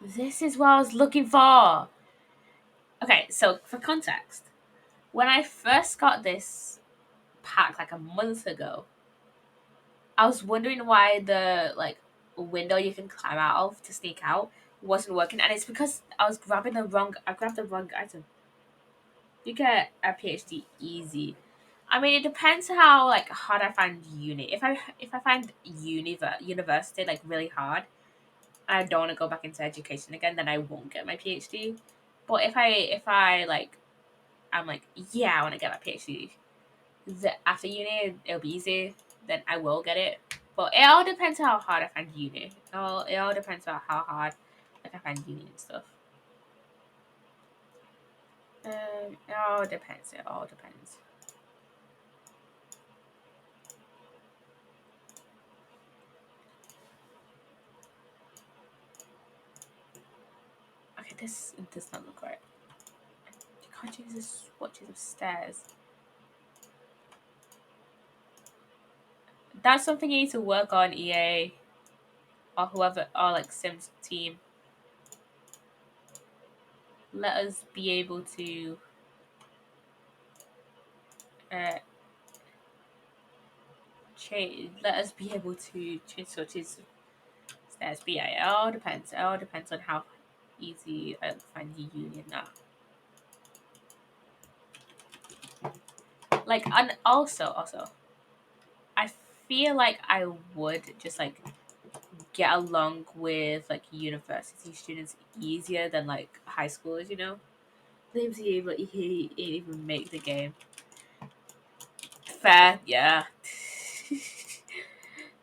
This is what I was looking for. Okay, so for context, when I first got this pack like a month ago, I was wondering why the like window you can climb out of to sneak out wasn't working, and it's because I grabbed the wrong item. You get a PhD easy. I mean, it depends how like hard I find uni. If I find university like really hard, and I don't want to go back into education again, then I won't get my PhD. But if I like I'm like, yeah, I want to get my PhD. After uni, it'll be easy. Then I will get it. But it all depends how hard I find uni. It all depends on how hard like I find uni and stuff. It all depends. It all depends. Okay, this does not look right. You can't use the swatches of stairs. That's something you need to work on, EA, or whoever, or like Sims team. Let us be able to uh change. Let us be able to change swatches stairs. But yeah, it all depends. It all depends on how easy I find the union now. Like, and also, I feel like I would just like get along with like university students easier than like high schoolers, you know? Blames EA, but he didn't even make the game. Fair, yeah.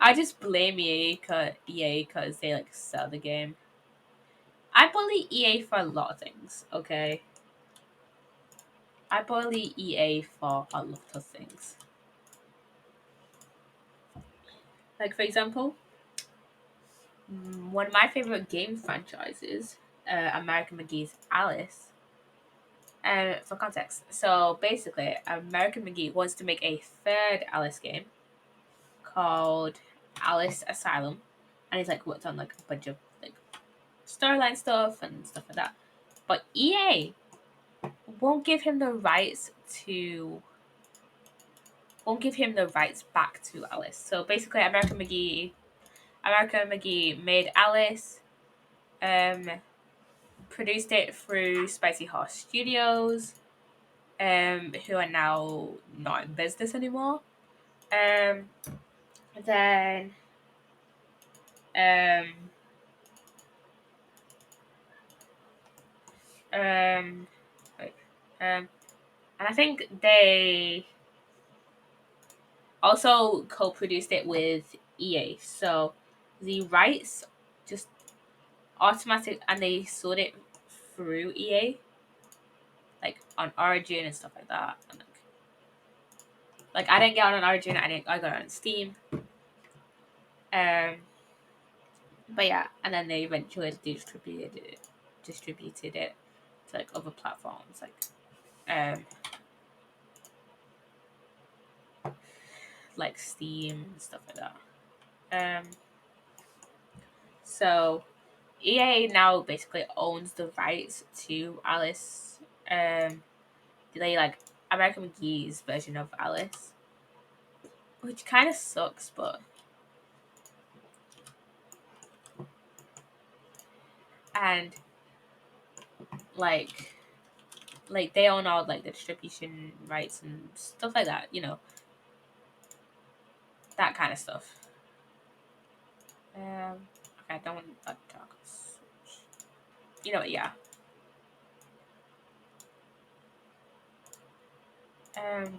I just blame EA because they like sell the game. I bully EA for a lot of things, okay? I bully EA for a lot of things. Like, for example, one of my favorite game franchises American McGee's Alice. For context, so basically, American McGee wants to make a third Alice game called Alice Asylum, and he's like worked on like a bunch of like storyline stuff and stuff like that. But EA won't give him the rights to won't give him the rights back to Alice. So basically, American McGee made Alice, um, produced it through Spicy Horse Studios, who are now not in business anymore. Um, then um, um, wait, and I think they also co-produced it with EA. So the rights just automatic, and they sold it through EA, like on Origin and stuff like that. And like I didn't get it on Origin, I got it on Steam. Um, but yeah, and then they eventually distributed it to like other platforms, like Steam and stuff like that. Um, so EA now basically owns the rights to Alice. They like American McGee's version of Alice, which kind of sucks, but and like they own all like the distribution rights and stuff like that. That kind of stuff. Okay, I don't want to talk. Yeah.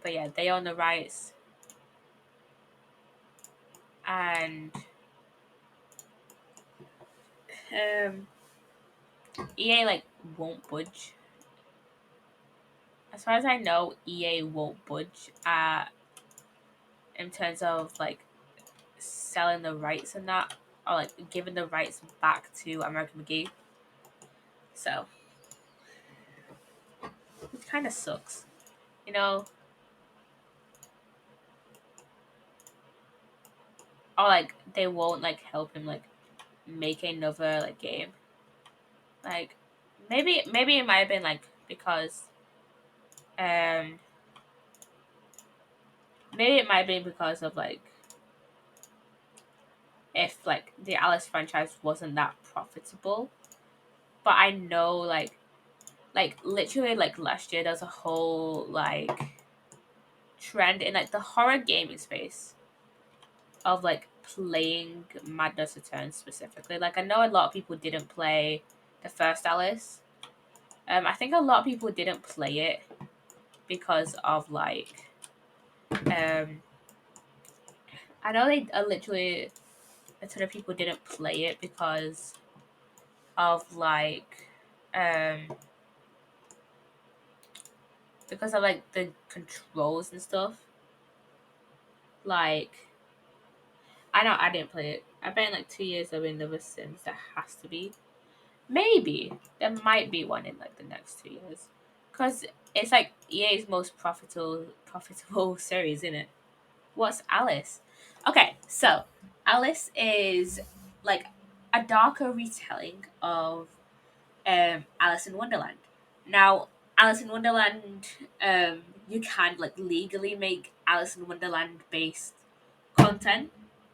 But yeah, they own the rights, and um, EA like won't budge. As far as I know, EA won't budge in terms of like selling the rights and that, or like giving the rights back to American McGee. So it kind of sucks, you know. Or like they won't like help him like make another like game. Like maybe it might have been like because um maybe it might have been because of like if like the Alice franchise wasn't that profitable. But I know like literally like last year there's a whole like trend in like the horror gaming space of like playing Madness Returns specifically. Like I know a lot of people didn't play the first Alice. I think a lot of people didn't play it because of like I know they literally a ton of people didn't play it because of um like the controls and stuff. Like I know I didn't play it. I've been like 2 years of in the Sims. There has to be. Maybe there might be one in like the next 2 years, because it's like EA's most profitable series, isn't it? What's Alice? Okay, so Alice is like a darker retelling of Alice in Wonderland. Now, Alice in Wonderland, you can like legally make Alice in Wonderland based content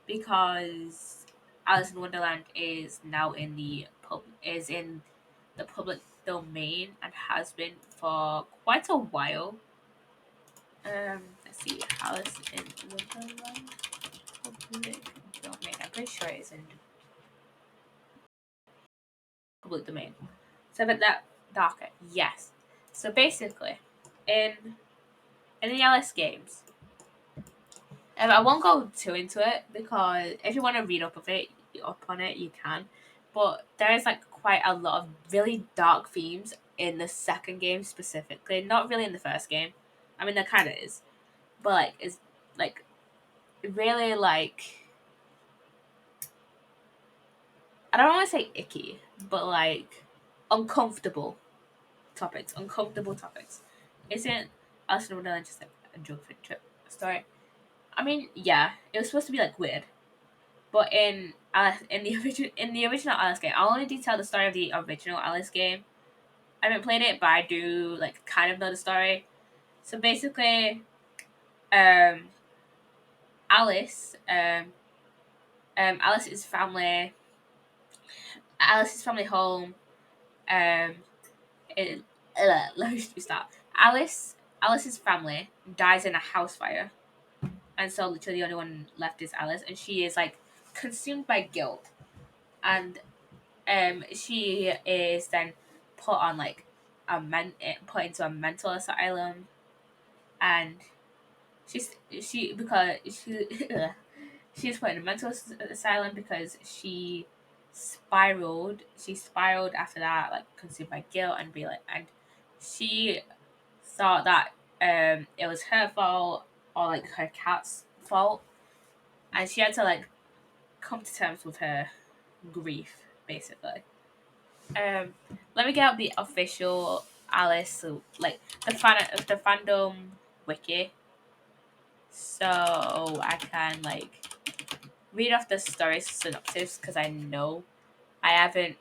because Alice in Wonderland is now in the public domain and has been for quite a while. Let's see, Alice in Wonderland public domain. I'm pretty sure it's in public domain. So, but that darker, yes. So basically, in the Alice games, I won't go too into it because if you want to read up on it, you can. But there is like quite a lot of really dark themes in the second game specifically. Not really in the first game. I mean, there kind of is, but like it's like really like I don't want to say icky, but like uncomfortable topics. Uncomfortable topics. Isn't Alice in Wonderland just like a joke for trip story? I mean, yeah, it was supposed to be like weird, but in the original Alice game, I'll only detail the story of the original Alice game. I haven't played it, but I do like kind of know the story. So basically, um, Alice, Alice's family, Alice's family home, um, it, let me start. Alice's family dies in a house fire, and so literally the only one left is Alice, and she is like consumed by guilt, and she is then put on like put into a mental asylum, and she because she she's put in a mental asylum because she spiraled after that, like consumed by guilt and be like, and she thought that it was her fault or like her cat's fault, and she had to like come to terms with her grief basically. um Let me get up the official Alice, like the fandom wiki, so I can like read off the story synopsis, because I haven't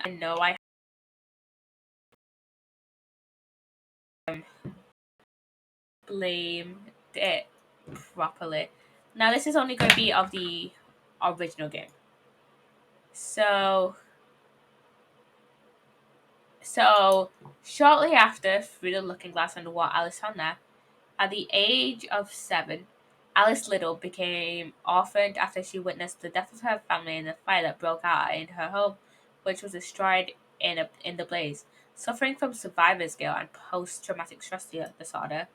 I know I blamed it properly. Now this is only going to be of the original game. So so shortly after Through the Looking Glass and What Alice Found There, at the age of 7, Alice Little became orphaned after she witnessed the death of her family in the fire that broke out in her home, which was destroyed in the blaze. Suffering from survivor's guilt and post-traumatic stress disorder,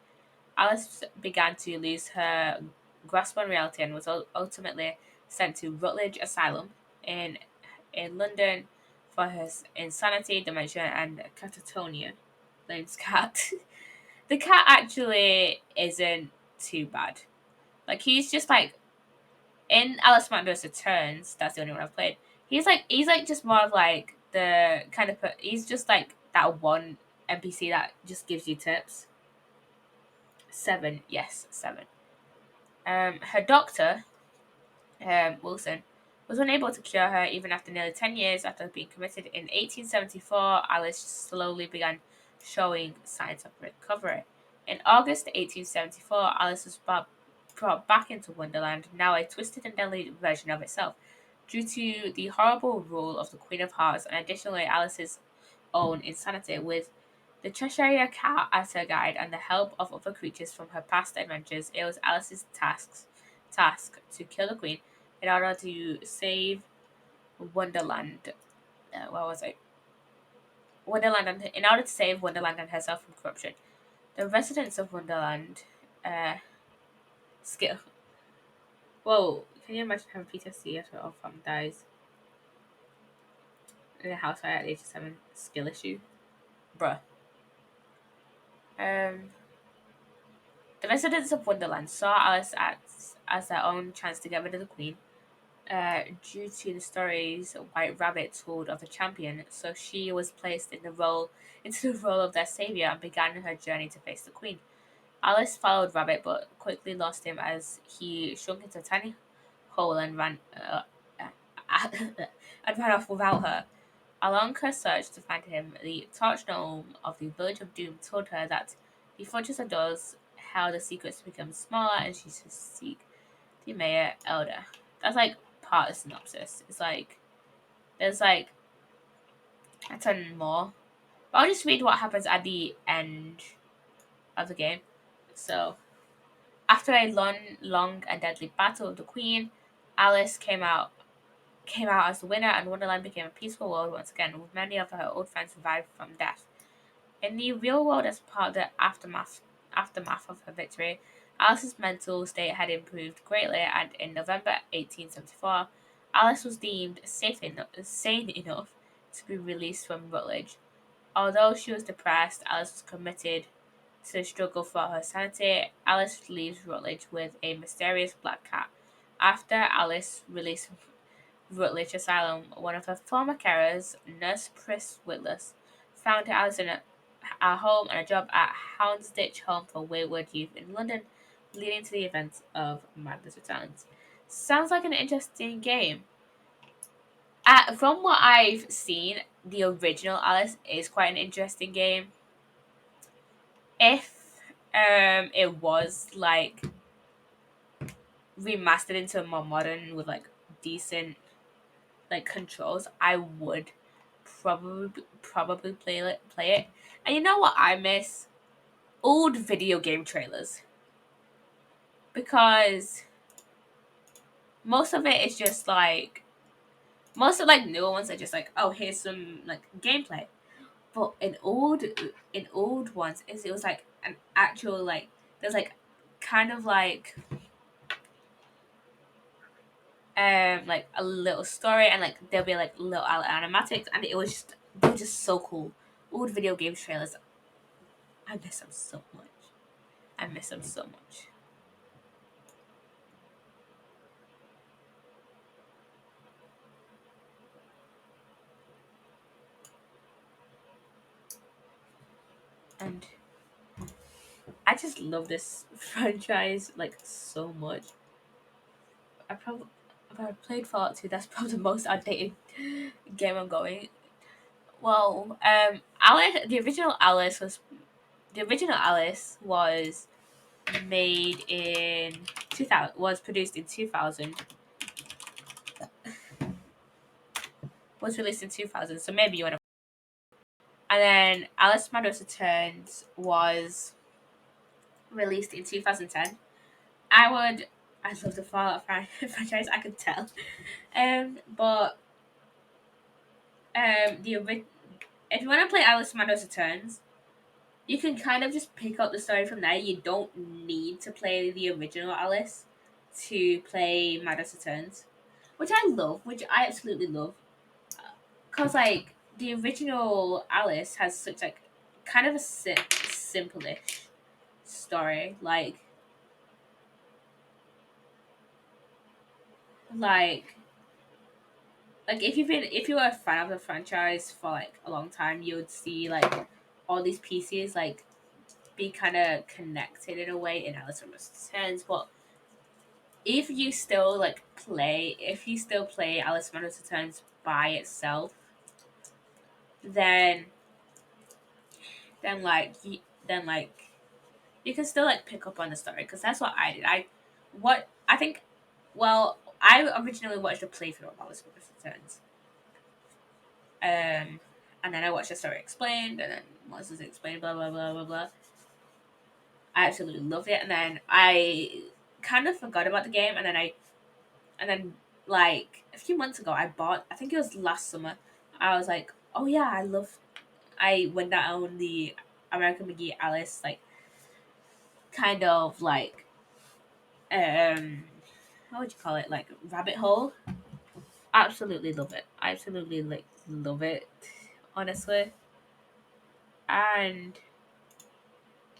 Alice began to lose her grasp on reality and was ultimately sent to Rutledge Asylum in London for her insanity, dementia, and catatonia. Name's Cat. The cat actually isn't too bad. Like he's just like in Alice Matters Returns. That's the only one I've played. He's like just more of like the kind of he's just like that one NPC that just gives you tips. 7, yes, 7. Her doctor, Wilson, was unable to cure her even after nearly 10 years after being committed. In 1874, Alice slowly began showing signs of recovery. In August 1874, Alice was brought back into Wonderland, now a twisted and deadly version of itself, due to the horrible rule of the Queen of Hearts and additionally Alice's own insanity. With the Cheshire Cat as her guide and the help of other creatures from her past adventures, it was Alice's task to kill the Queen in order to save Wonderland. Where was I? Wonderland, and in order to save Wonderland and herself from corruption. The residents of Wonderland, skill. Whoa! Can you imagine having PTSD after all family dies in a house fire at the age of 7? Skill issue, bruh. Um, the residents of Wonderland saw Alice as their own chance to get rid of the Queen. Due to the stories White Rabbit told of the champion, so she was placed into the role of their savior and began her journey to face the Queen. Alice followed Rabbit, but quickly lost him as he shrunk into a tiny hole and and ran off without her. Along her search to find him, the torch gnome of the Village of Doom told her that the fortress of doors held the secrets to become smaller, and she should seek the mayor elder. That's like part of the synopsis. It's like there's like a ton more. But I'll just read what happens at the end of the game. So after a long and deadly battle with the Queen, Alice came out as the winner, and Wonderland became a peaceful world once again, with many of her old friends revived from death. In the real world, as part of the aftermath of her victory, Alice's mental state had improved greatly, and in November 1874, Alice was deemed sane enough to be released from Rutledge. Although she was depressed, Alice was committed to the struggle for her sanity. Alice leaves Rutledge with a mysterious black cat. After Alice released Rutledge Asylum, one of her former carers, Nurse Pris Whitlas, found Alison a home and a job at Houndsditch Home for Wayward Youth in London, leading to the events of Madness Returns. Sounds like an interesting game. From what I've seen, the original Alice is quite an interesting game. If it was like remastered into a more modern with like decent like controls, I would probably play it. And you know what I miss? Old video game trailers, because most of it is just like most of like newer ones are just like, oh, here's some like gameplay. But in old ones, it was like an actual like there's like kind of like a little story, and like there'll be like little animatics, and they were just so cool. Old video game trailers, I miss them so much. I miss them so much. And I just love this franchise like so much. I probably if I played Fallout 2, that's probably the most outdated game I'm going. Well, Alice, the original Alice was made in 2000, was produced in 2000, was released in 2000. So maybe you want to. And then Alice Madness Returns was released in 2010. I love the Fallout franchise. I could tell. But if you want to play Alice Madness Returns, you can kind of just pick up the story from there. You don't need to play the original Alice to play Madness Returns, which I absolutely love, cause like the original Alice has such like kind of a simple-ish story, like if you were a fan of the franchise for like a long time, you would see like all these pieces like be kind of connected in a way in Alice Returns. But if you still play Alice Returns by itself, then then like y- then like you can still like pick up on the story, because that's what I did. What I think. Well, I originally watched a playthrough of Alice Returns, and then I watched the story explained, and then monsters explained, blah blah blah blah blah. I absolutely loved it, and then I kind of forgot about the game, and then like a few months ago, I bought. I think it was last summer. I was like, oh yeah, I went down the American McGee Alice like kind of like um what would you call it, like rabbit hole. Absolutely love it. I absolutely like love it, honestly. And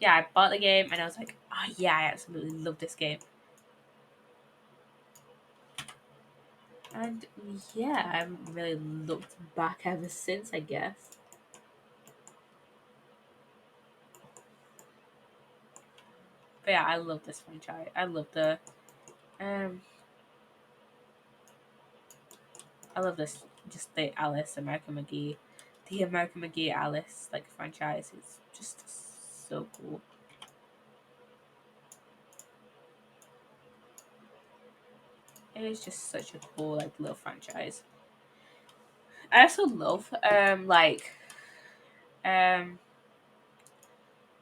yeah, I bought the game and I was like, oh yeah, I absolutely love this game. And yeah, I haven't really looked back ever since, I guess. But yeah, I love this franchise. Um I love this, just the Alice American McGee, the American McGee Alice like franchise is just so cool. It is just such a cool like little franchise. I also love um I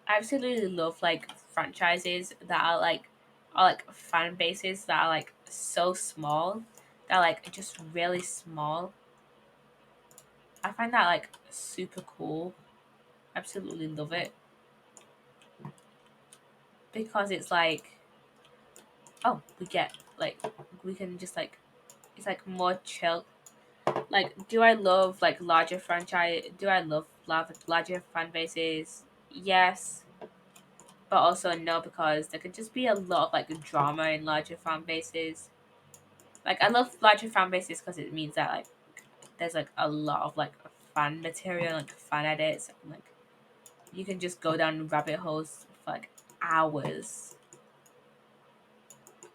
absolutely love like franchises that are like fan bases that are like so small. They're like just really small. I find that like super cool. Absolutely love it, because it's like, oh, we can just like, it's like more chill. Like, do I love like larger franchise? Do I love larger fan bases? Yes, but also no, because there could just be a lot of like drama in larger fan bases. Like I love larger fan bases because it means that like there's like a lot of like fan material, like fan edits, and like you can just go down rabbit holes for like hours.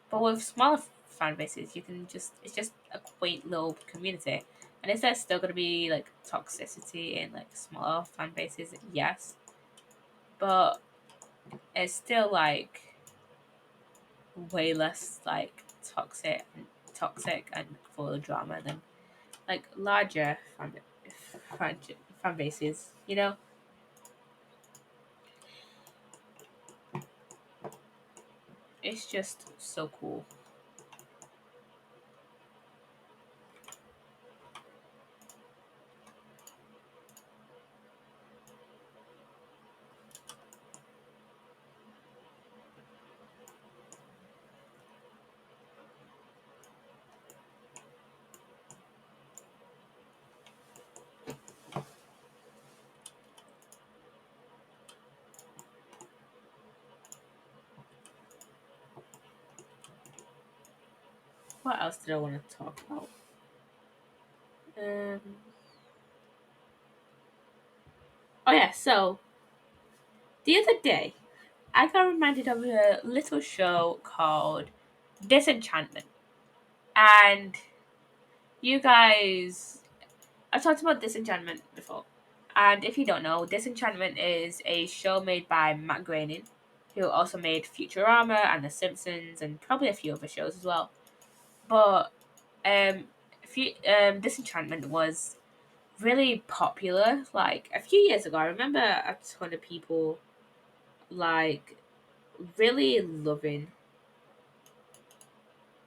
But with smaller fan bases, you can just it's just a quaint little community. And is there still gonna be like toxicity in like smaller fan bases? Yes, but it's still like way less like toxic and full of drama than like larger fan, fan bases. You know, it's just so cool. What else did I want to talk about? Um. Oh yeah. So the other day, I got reminded of a little show called Disenchantment, and you guys, I've talked about Disenchantment before. And if you don't know, Disenchantment is a show made by Matt Groening, who also made Futurama and The Simpsons and probably a few other shows as well. But Disenchantment was really popular like a few years ago. I remember a ton of people like really loving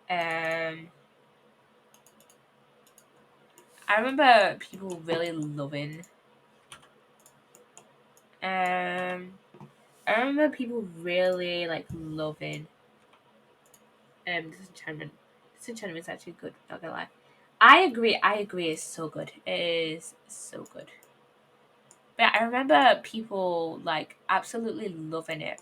um I remember people really loving um I remember people really like loving Disenchantment. Disenchantment is actually good, not gonna lie. I agree it's so good. It is so good. But I remember people like absolutely loving it.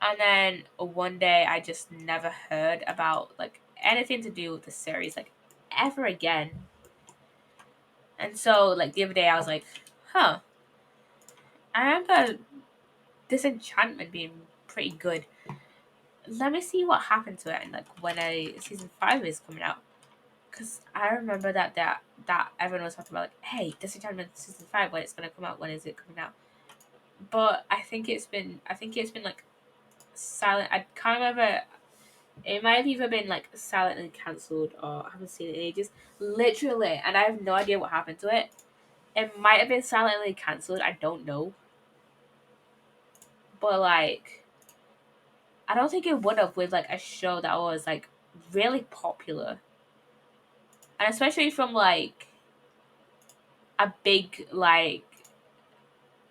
And then one day I just never heard about like anything to do with the series like ever again. And so like the other day I was like, huh, I remember Disenchantment being pretty good. Let me see what happened to it and like when I season 5 is coming out. Cause I remember that everyone was talking about like, hey, Disenchantment season 5 when it's gonna come out, when is it coming out? But I think it's been like silent. I can't remember. It might have either been like silently cancelled or I haven't seen it in ages. Literally, and I have no idea what happened to it. It might have been silently cancelled. I don't know, but like I don't think it would have with like a show that was like really popular, and especially from like a big like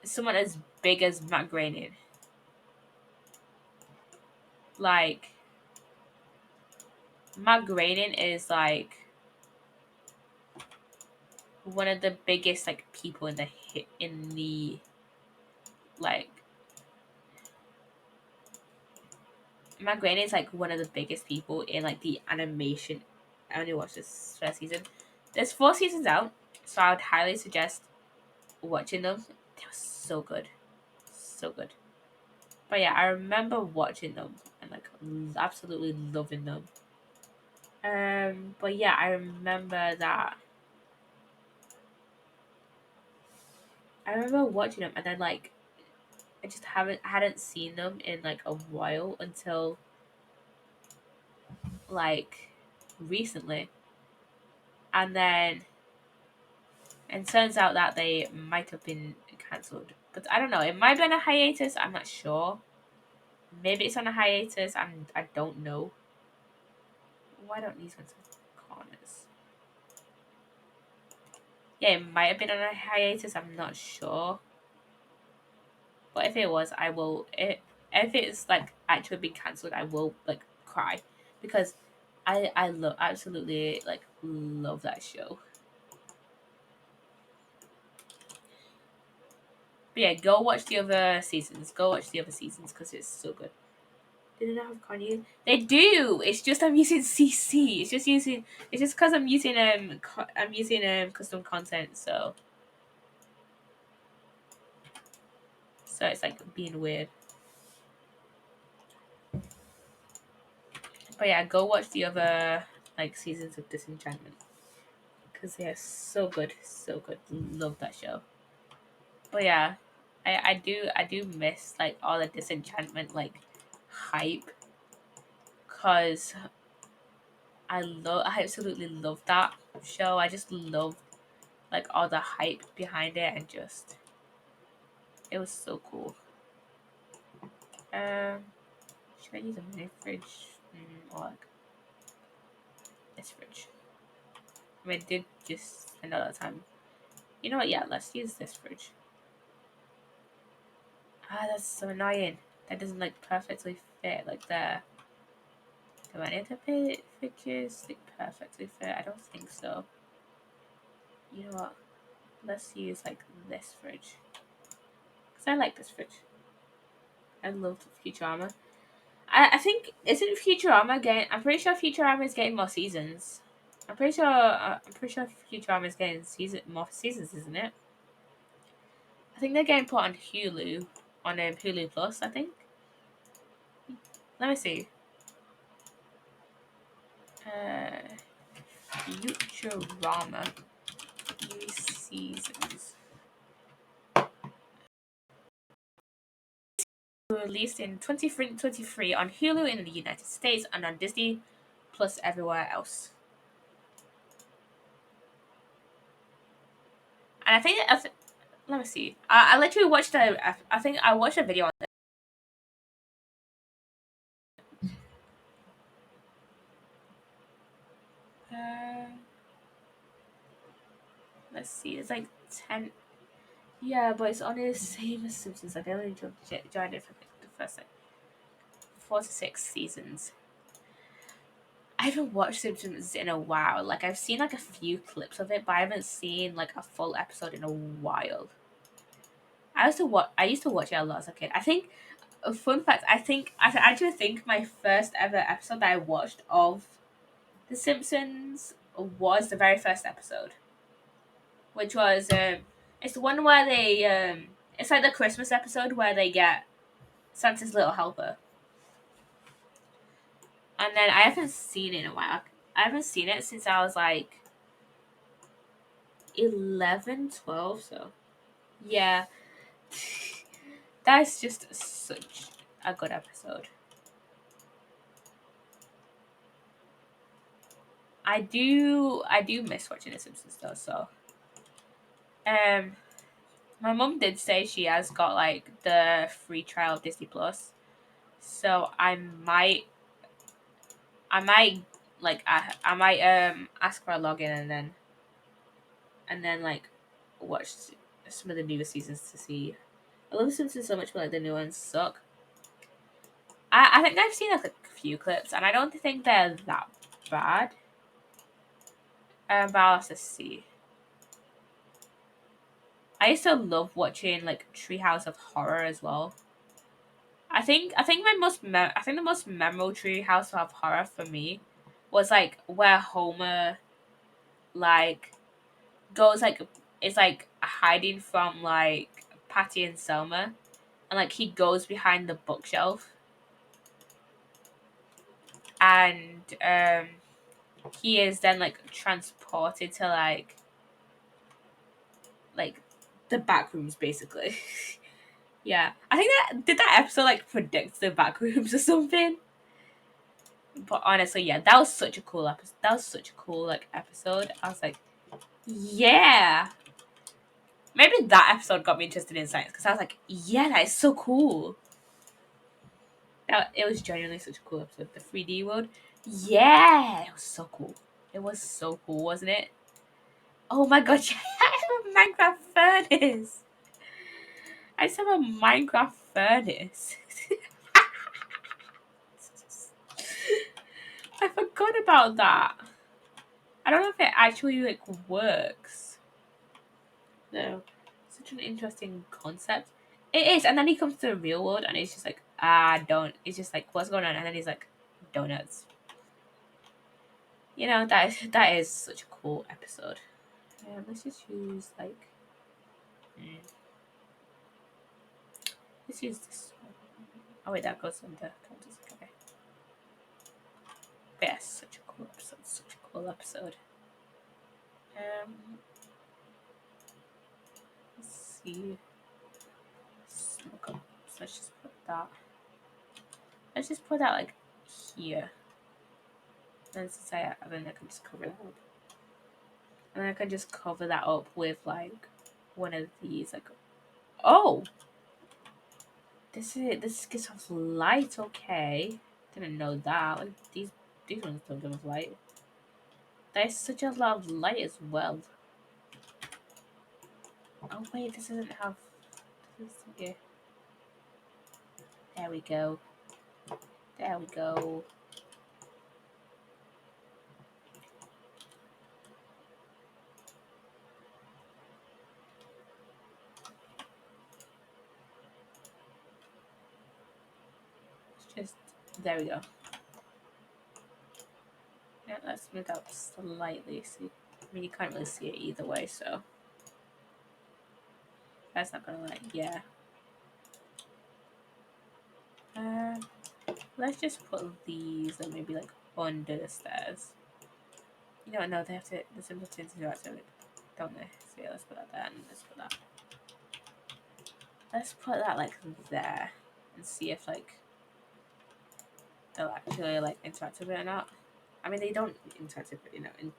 someone as big as Matt Groening. Like Matt Groening is like one of the biggest like people in the like Matt Groening is like one of the biggest people in like the animation. I only watched this first season. There's 4 seasons out, so I would highly suggest watching them. They were so good, so good. But yeah, I remember watching them and like absolutely loving them. But yeah, I remember that. I remember watching them and then like I just hadn't seen them in like a while until like recently, and then and turns out that they might have been cancelled. But I don't know. It might be on a hiatus. I'm not sure. Maybe it's on a hiatus. I don't know. Why don't these ones have corners? Yeah, it might have been on a hiatus. I'm not sure. But if it was, I will. If it's like actually been cancelled, I will like cry because I love absolutely like love that show. But yeah, go watch the other seasons. Go watch the other seasons because it's so good. Do they not have Kanye? They do. It's just I'm using CC. It's just because I'm using custom content. So it's like being weird. But yeah, go watch the other like seasons of Disenchantment because they are so good, so good. Love that show. But yeah, I do miss like all the Disenchantment like hype because I absolutely love that show. I just love like all the hype behind it and just it was so cool. Um, should I use a mini fridge or like this fridge? I mean, I did just spend all that time. You know what? Yeah, let's use this fridge. Ah, that's so annoying. That doesn't like perfectly fit like there. Do I need to fit fridges like perfectly fit? I don't think so. You know what? Let's use like this fridge. Because I like this fridge. I love Futurama. I think isn't Futurama getting? I'm pretty sure Futurama is getting more seasons. I'm pretty sure Futurama is getting more seasons, isn't it? I think they're getting put on Hulu, on Hulu Plus. I think. Let me see. Uh, Futurama new seasons released in 2023 on Hulu in the United States and on Disney Plus everywhere else. And I think let me see. I literally watched I think I watched a video on this. Uh, let's see. It's like 10. Yeah, but it's only the same as Simpsons. Like I only joined it for the first like 4 to 6 seasons. I haven't watched Simpsons in a while. Like I've seen like a few clips of it, but I haven't seen like a full episode in a while. I used to watch it a lot as a kid. I think a fun fact. I actually think my first ever episode that I watched of The Simpsons was the very first episode, which was it's the one where they it's like the Christmas episode where they get Santa's little helper, and then I haven't seen it in a while. I haven't seen it since I was like 11, 12. So yeah, that's just such a good episode. I do miss watching The Simpsons though. So um, my mum did say she has got like the free trial of Disney Plus, so I might I might ask for a login and then like watch some of the newer seasons to see. I love The Simpsons so much, but like the new ones suck. I think I've seen like a few clips, and I don't think they're that bad. But I'll have to see. I used to love watching like Treehouse of Horror as well. I think I think the most memorable Treehouse of Horror for me was like where Homer like goes like is like hiding from like Patty and Selma, and like he goes behind the bookshelf, and he is then like transported to like the back rooms basically. Yeah, I think that episode like predict the back rooms or something. But honestly, yeah, that was such a cool episode. That was such a cool like episode. I was like, yeah. Maybe that episode got me interested in science because I was like, yeah, that is so cool. It was genuinely such a cool episode. The 3D world, yeah, it was so cool. It was so cool, wasn't it? Oh my god, yeah, I have a Minecraft furnace. I just have a Minecraft furnace. I forgot about that. I don't know if it actually like works. No, such an interesting concept. It is, and then he comes to the real world, and it's just like don't. It's just like, what's going on? And then he's like, donuts. You know, that is such a cool episode. Yeah, let's just use like, mm, let's use this one. Oh wait, that goes on the counters. Okay. But yeah, such a cool episode. Such a cool episode. Let's see. Let's look up. So let's just put that. Let's just put that like here. And since then I can just cover that up. And then I can just cover that up with like one of these. Like, oh, this gives off light. Okay, didn't know that. Like these ones don't give off light. There's such a lot of light as well. Oh wait, this doesn't have. This is okay. There we go. There we go. It's just there we go. Yeah, let's move that slightly. See, I mean you can't really see it either way, so that's not gonna like yeah. Uh, let's just put these and maybe like under the stairs. You know, no, they have to. The simpletons do that, so like, don't they? So yeah, let's put that there and let's put that. Let's put that like there and see if like they'll actually like interact with it or not. I mean, they don't interact with it, you know. And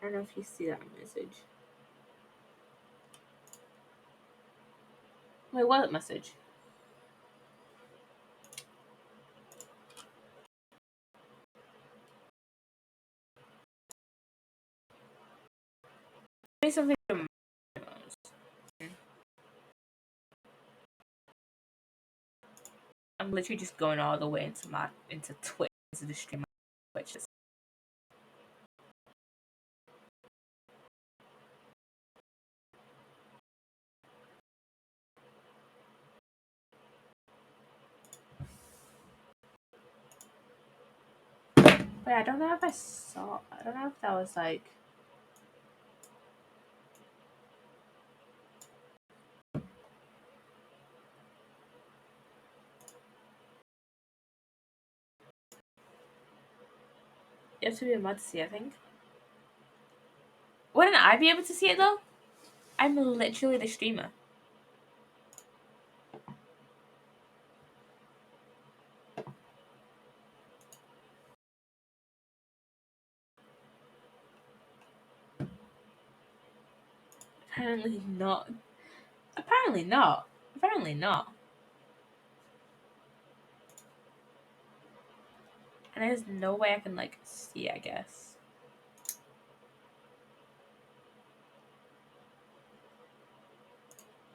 I don't know if you see that message. Wait, what message? Maybe something. I'm literally just going all the way into Twitch, into the stream of Twitch. But I don't know if I saw. I don't know if that was like. You have to be a mod to see, I think. Wouldn't I be able to see it though? I'm literally the streamer. Apparently not. Apparently not. Apparently not. And there's no way I can like see, I guess.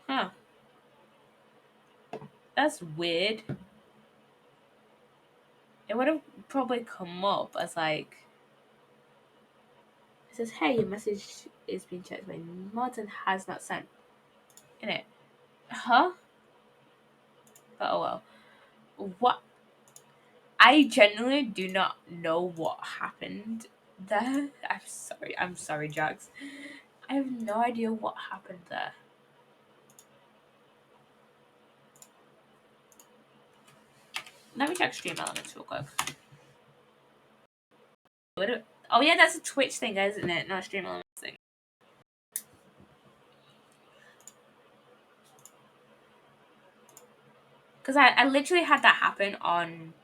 Huh. That's weird. It would have probably come up as like it says, hey, your message is being checked by mods and has not sent. In it. Huh? But oh well. What I genuinely do not know what happened there. I'm sorry, Jax. I have no idea what happened there. Let me check stream elements real quick. Oh yeah, that's a Twitch thing, isn't it? Not a stream elements thing. Because I literally had that happen on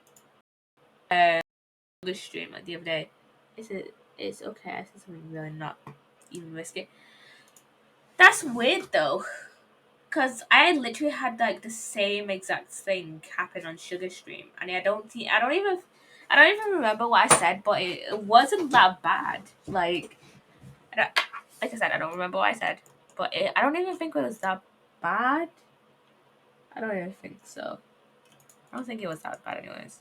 the stream like the other day. It's okay. I said something really not even risky. That's weird though. Cause I literally had like the same exact thing happen on Sugar Stream, and I don't even remember what I said, but it wasn't that bad. Like, like I said, I don't remember what I said, but I don't even think it was that bad. I don't even think so. I don't think it was that bad, anyways.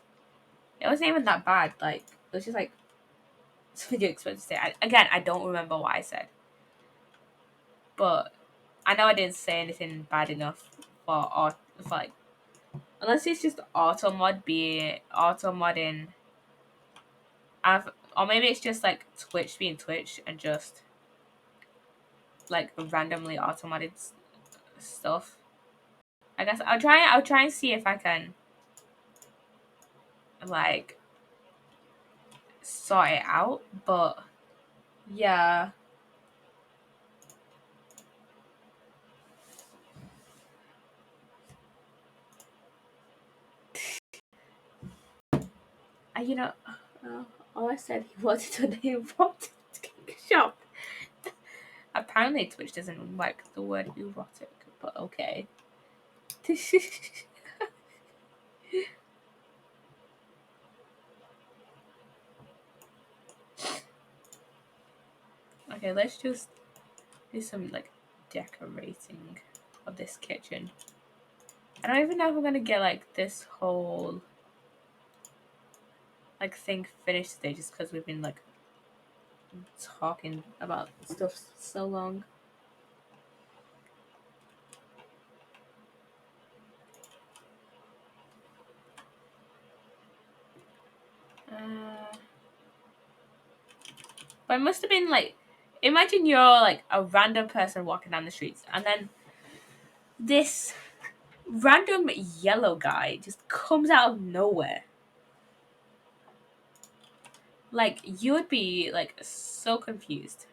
It wasn't even that bad. Like, it was just like something you expect to say. Again, I don't remember what I said, but I know I didn't say anything bad enough for like Unless it's just auto modding. Or maybe it's just like Twitch being Twitch and just like randomly automated stuff. I guess I'll try and see if I can like sort it out. But yeah. You know, all I said he wanted to name erotic shop. Apparently, Twitch doesn't like the word erotic, but okay. Okay, let's just do some like decorating of this kitchen. I don't even know if I'm gonna get like this whole like thing finished today, just because we've been like talking about stuff so long. But it must have been like, imagine you're like a random person walking down the streets, and then this random yellow guy just comes out of nowhere. Like, you would be like so confused.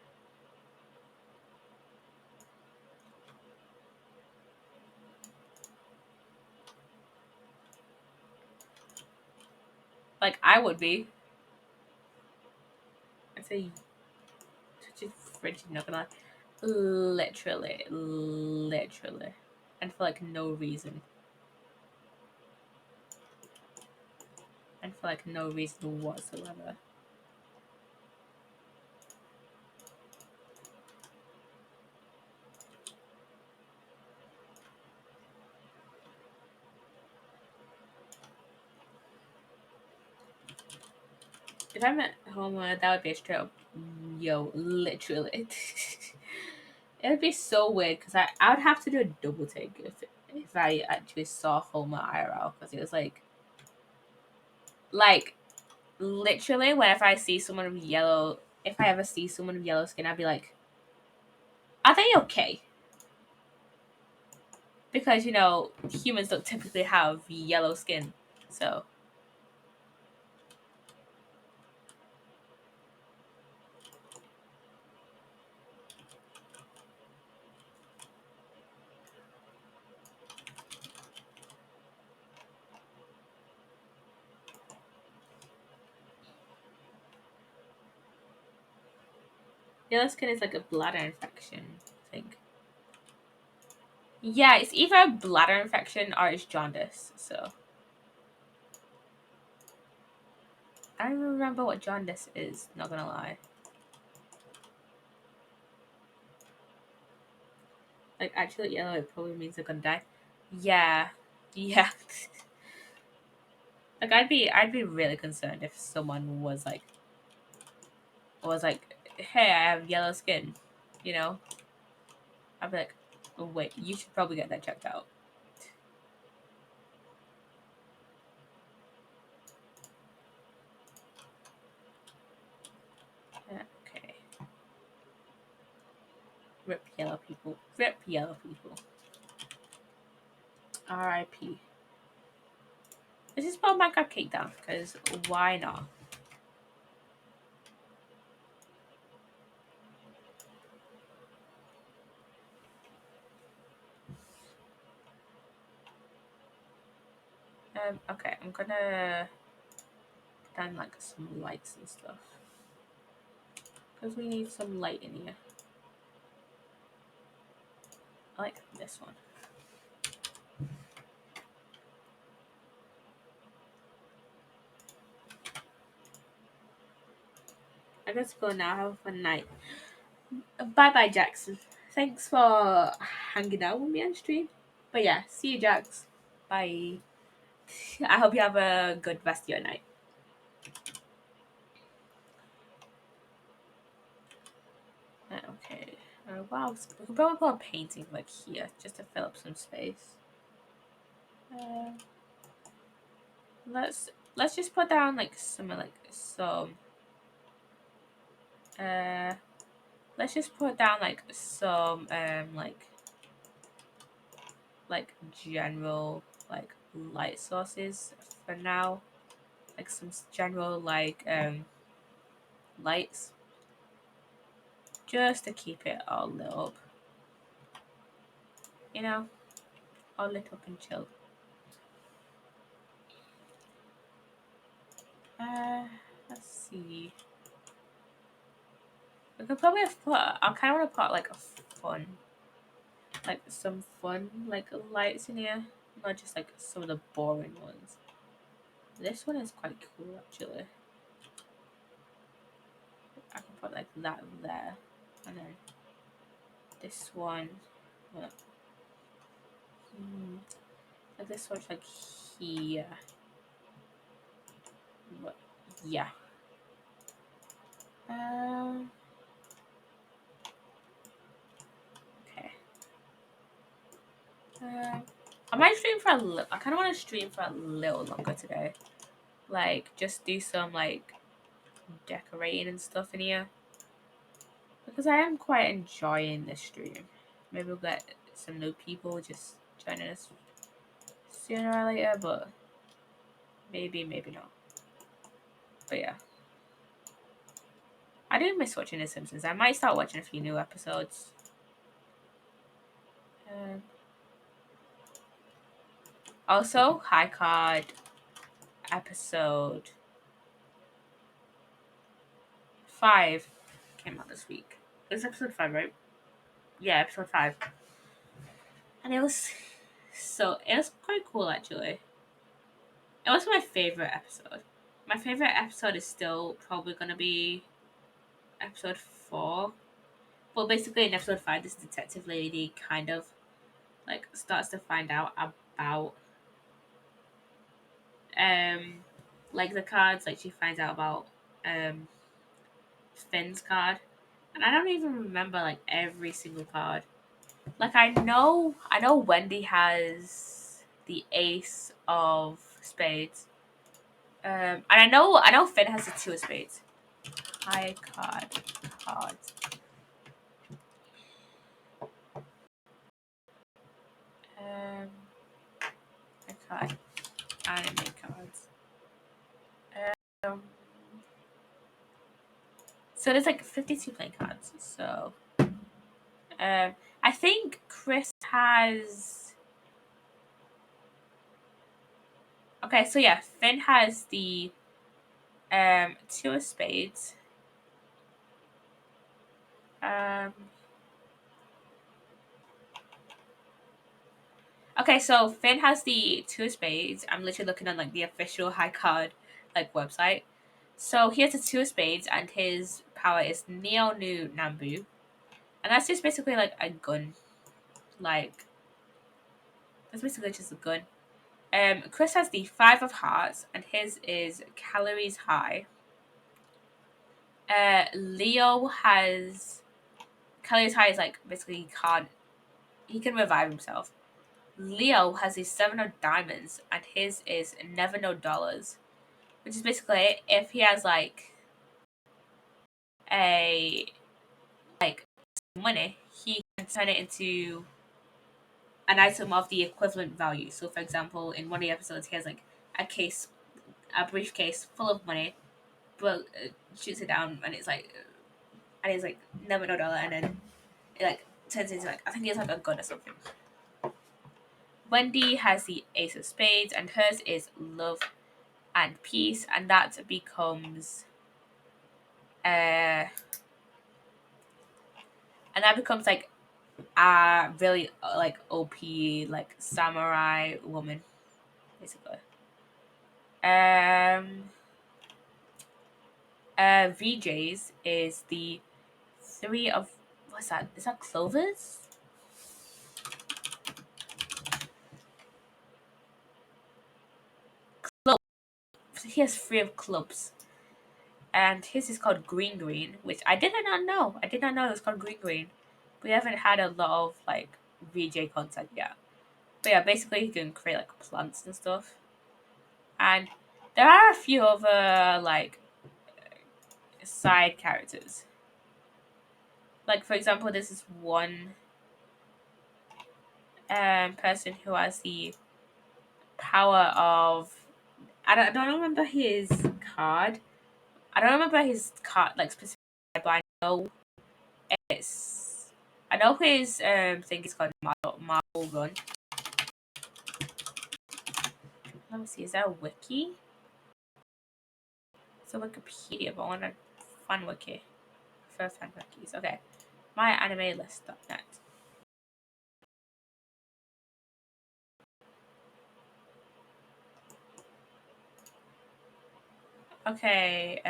Like, I would be. I'd say such a frigid, not gonna lie. Literally. And for like no reason. And for like no reason whatsoever. If I met Homer, that would be a straight up, yo, literally. It would be so weird because I would have to do a double take if I actually saw Homer IRL, because it was like literally whenever I see someone with yellow, if I ever see someone with yellow skin, I'd be like, are they okay? Because you know humans don't typically have yellow skin, so yellow skin is like a bladder infection, I think. Yeah, it's either a bladder infection or it's jaundice. So I don't even remember what jaundice is. Not gonna lie. Like, actually, yellow, it probably means they're gonna die. Yeah, yeah. Like, I'd be really concerned if someone was like, hey, I have yellow skin. You know, I'd be like, oh, wait, you should probably get that checked out. Okay. Rip yellow people. Rip yellow people. R.I.P. Let's just put my cupcake down, because why not? Okay, I'm gonna put down like some lights and stuff, because we need some light in here. I like this one. I guess go now. Have a fun night. Bye bye, Jackson. Thanks for hanging out with me on stream. But yeah, see you, Jax. Bye. I hope you have a good rest of your night. Okay. Wow, we could probably put a painting like here just to fill up some space. let's just put down like some uh let's just put down like some like general like light sources for now, like some general lights, just to keep it all lit up, you know, all lit up and chill. uh let's see, we could probably have put, I kind of want to put like a fun, like some fun like lights in here, not just like some of the boring ones. This one is quite cool actually. I can put like that there, and then this one, well, hmm, like this one's like here. But yeah. Um. Okay. Um. I might stream for a little. I kind of want to stream for a little longer today. Like, just do some like decorating and stuff in here, because I am quite enjoying this stream. Maybe we'll get some new people just joining us sooner or later, but maybe not. But yeah, I do miss watching The Simpsons. I might start watching a few new episodes. Um, Also, High Card episode 5 came out this week. It was episode 5, right? Yeah, episode 5. And it was quite cool actually. It was my favorite episode. My favorite episode is still probably gonna be episode 4. But basically, in episode 5, this detective lady kind of like starts to find out about um like the cards. Like, she finds out about um Finn's card, and I don't even remember like every single card. Like, I know Wendy has the Ace of Spades. And I know Finn has the Two of Spades. High card cards. Um, high card anime cards. Um, so there's like 52 playing cards. So I think Chris has. Okay, so yeah, Finn has the Two of Spades. Um, okay, so Finn has the Two of Spades. I'm literally looking on like the official high card like website. So he has the Two of Spades, and his power is Neo Nu Nambu, and that's just basically like a gun. Like, that's basically just a gun. Chris has the Five of Hearts, and his is Calories High. Leo has Calories High is like basically he can revive himself. Leo has the Seven of Diamonds, and his is Never No Dollars, which is basically if he has like a like money, he can turn it into an item of the equivalent value. So, for example, in one of the episodes, he has like a case, a briefcase full of money, but shoots it down, and it's like never no dollar, and then it like turns into like, I think it's like a gun or something. Wendy has the Ace of Spades, and hers is Love and Peace, and that becomes uh, like a really like OP like samurai woman, basically. Um, VJ's is the Three of, what's that? Is that clovers? Club. He has 3 of clubs, and his is called Green Green, which I did not know. I did not know it was called Green Green. We haven't had a lot of like VJ content yet. But yeah, basically you can create like plants and stuff. And There are a few other like side characters. Like for example, this is one person who has the power of I don't remember his card. I don't remember his card like specific, but I know it's I know his thing is called Marble Run. Let me see, is that a wiki? It's a Wikipedia, but I want a fun wiki for fan wikis. Okay, myanimelist.net. Okay,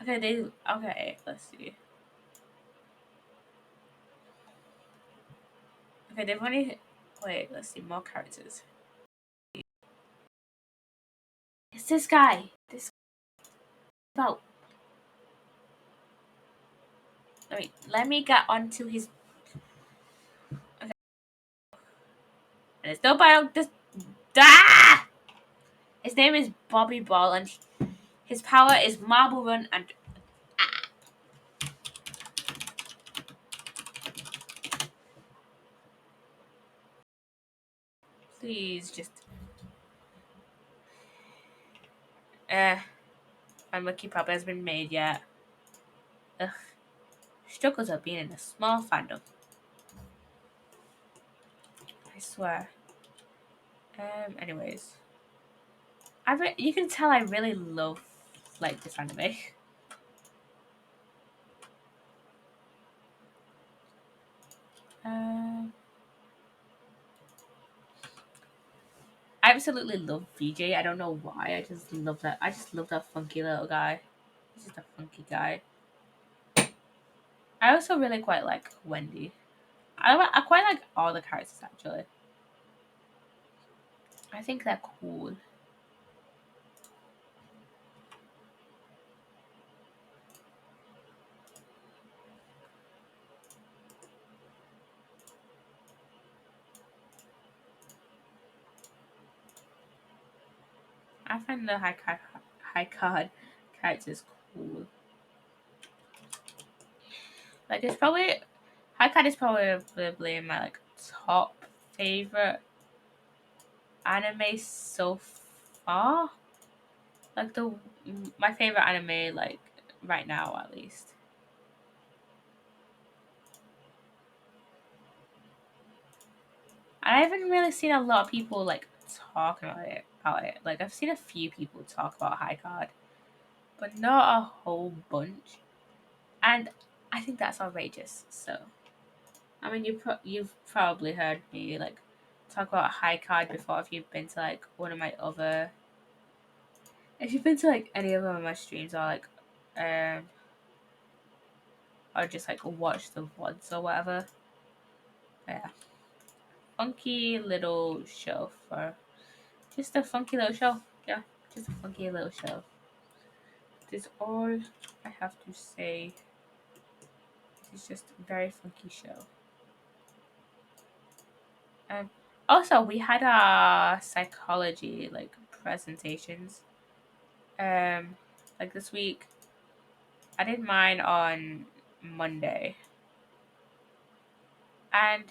okay, let's see. Okay, they've only wait, let's see, more characters. It's this guy. This about let me get onto his okay. And it's no bio this ah! His name is Bobby Ball and his power is Marble Run and please just uh my wiki pub has been made yet. Ugh. Struggles of being in a small fandom. I swear. Anyways. You can tell I really love like this anime. Uh, I absolutely love VJ. I don't know why. I just love that. I just love that funky little guy. He's just a funky guy. I also really quite like Wendy. I quite like all the characters actually. I think they're cool. I find the high card characters cool. Like it's probably high card is probably my like top favorite anime so far. Like my favorite anime like right now at least. I haven't really seen a lot of people like talk about it. Like I've seen a few people talk about High Card, but not a whole bunch. And I think that's outrageous. So I mean, you've probably heard me like talk about High Card before if you've been to like one of my other. If you've been to like any of my streams or like um or just like watch the VODs or whatever. Yeah, funky little show for just a funky little show. Yeah, just a funky little show. That's all I have to say. It's just a very funky show. And also, we had our psychology like presentations. Like this week, I did mine on Monday, and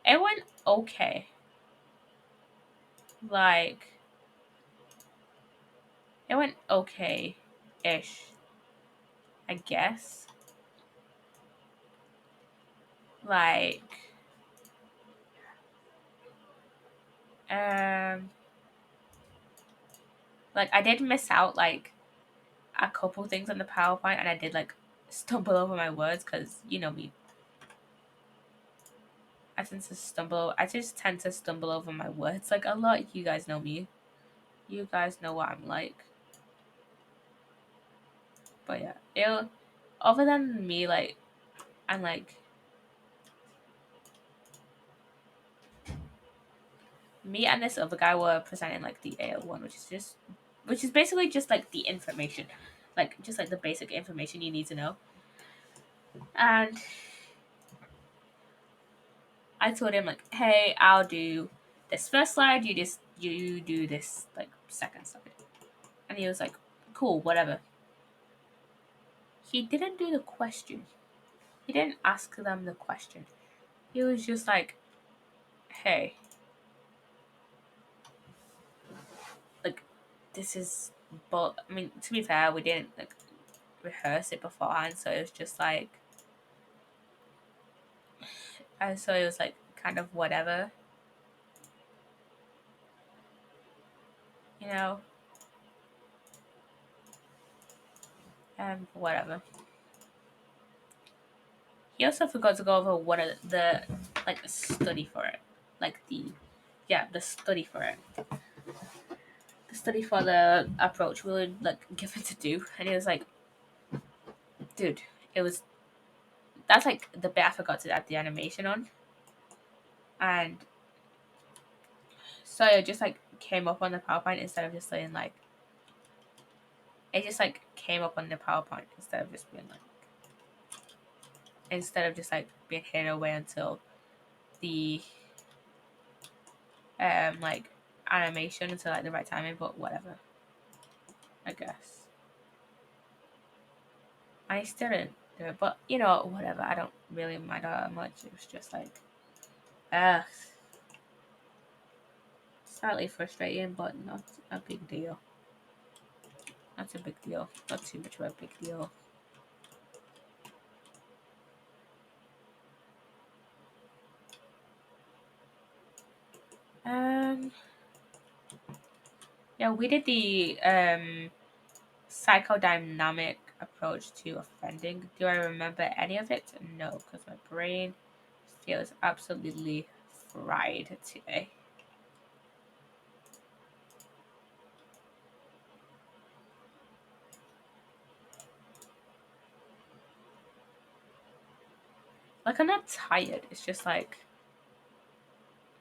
it went okay. Like it went okay, ish. I guess. Like um, like I did miss out like a couple things on the PowerPoint, and I did like stumble over my words because you know me. I just tend to stumble over my words like a lot. You guys know me. You guys know what I'm like. But yeah, other than me, like I'm like me and this other guy were presenting like the AO1, which is basically just like the information, like just like the basic information you need to know. And I told him like, hey, I'll do this first slide, you do this like second slide. And he was like, cool, whatever. He didn't do the question. He didn't ask them the question. He was just like, hey, like, this is, but I mean, to be fair, we didn't like rehearse it beforehand, so it was just like, and so it was like kind of whatever, you know, whatever. He also forgot to go over what the like study for it, like the study for it, the study for the approach we would like give it to do, and he was like, dude, it was that's like the bit I forgot to add the animation on, and so it just like came up on the PowerPoint instead of just saying like it just like came up on the PowerPoint instead of just being like being hidden away until the like animation until like the right timing, but whatever. I guess. I still didn't do it, but you know, whatever. I don't really mind that much. It was just like uh slightly frustrating, but not a big deal. Not a big deal. Not too much of a big deal. Um yeah, we did the psychodynamic approach to offending. Do I remember any of it? No, because my brain feels absolutely fried today. Like, I'm not tired. It's just like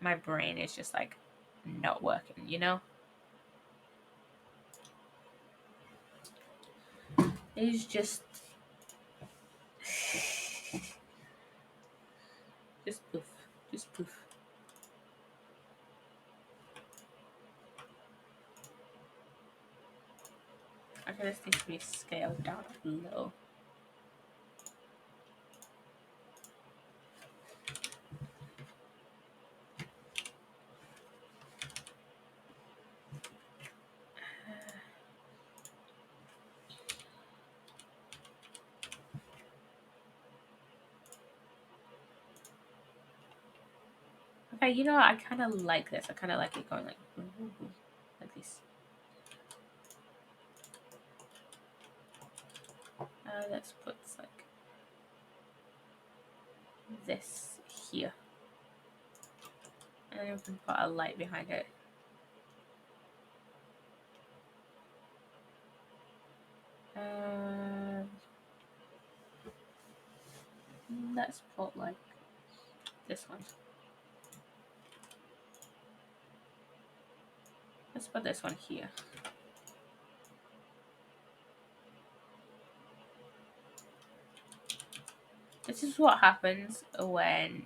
my brain is just like not working, you know? It's just poof. Just poof. Okay, this needs to be scaled down a little. Okay, you know, I kind of like this. I kind of like it going like like this. Let's put like this here, and then we can put a light behind it. Um, let's put like this one. Let's put this one here. This is what happens when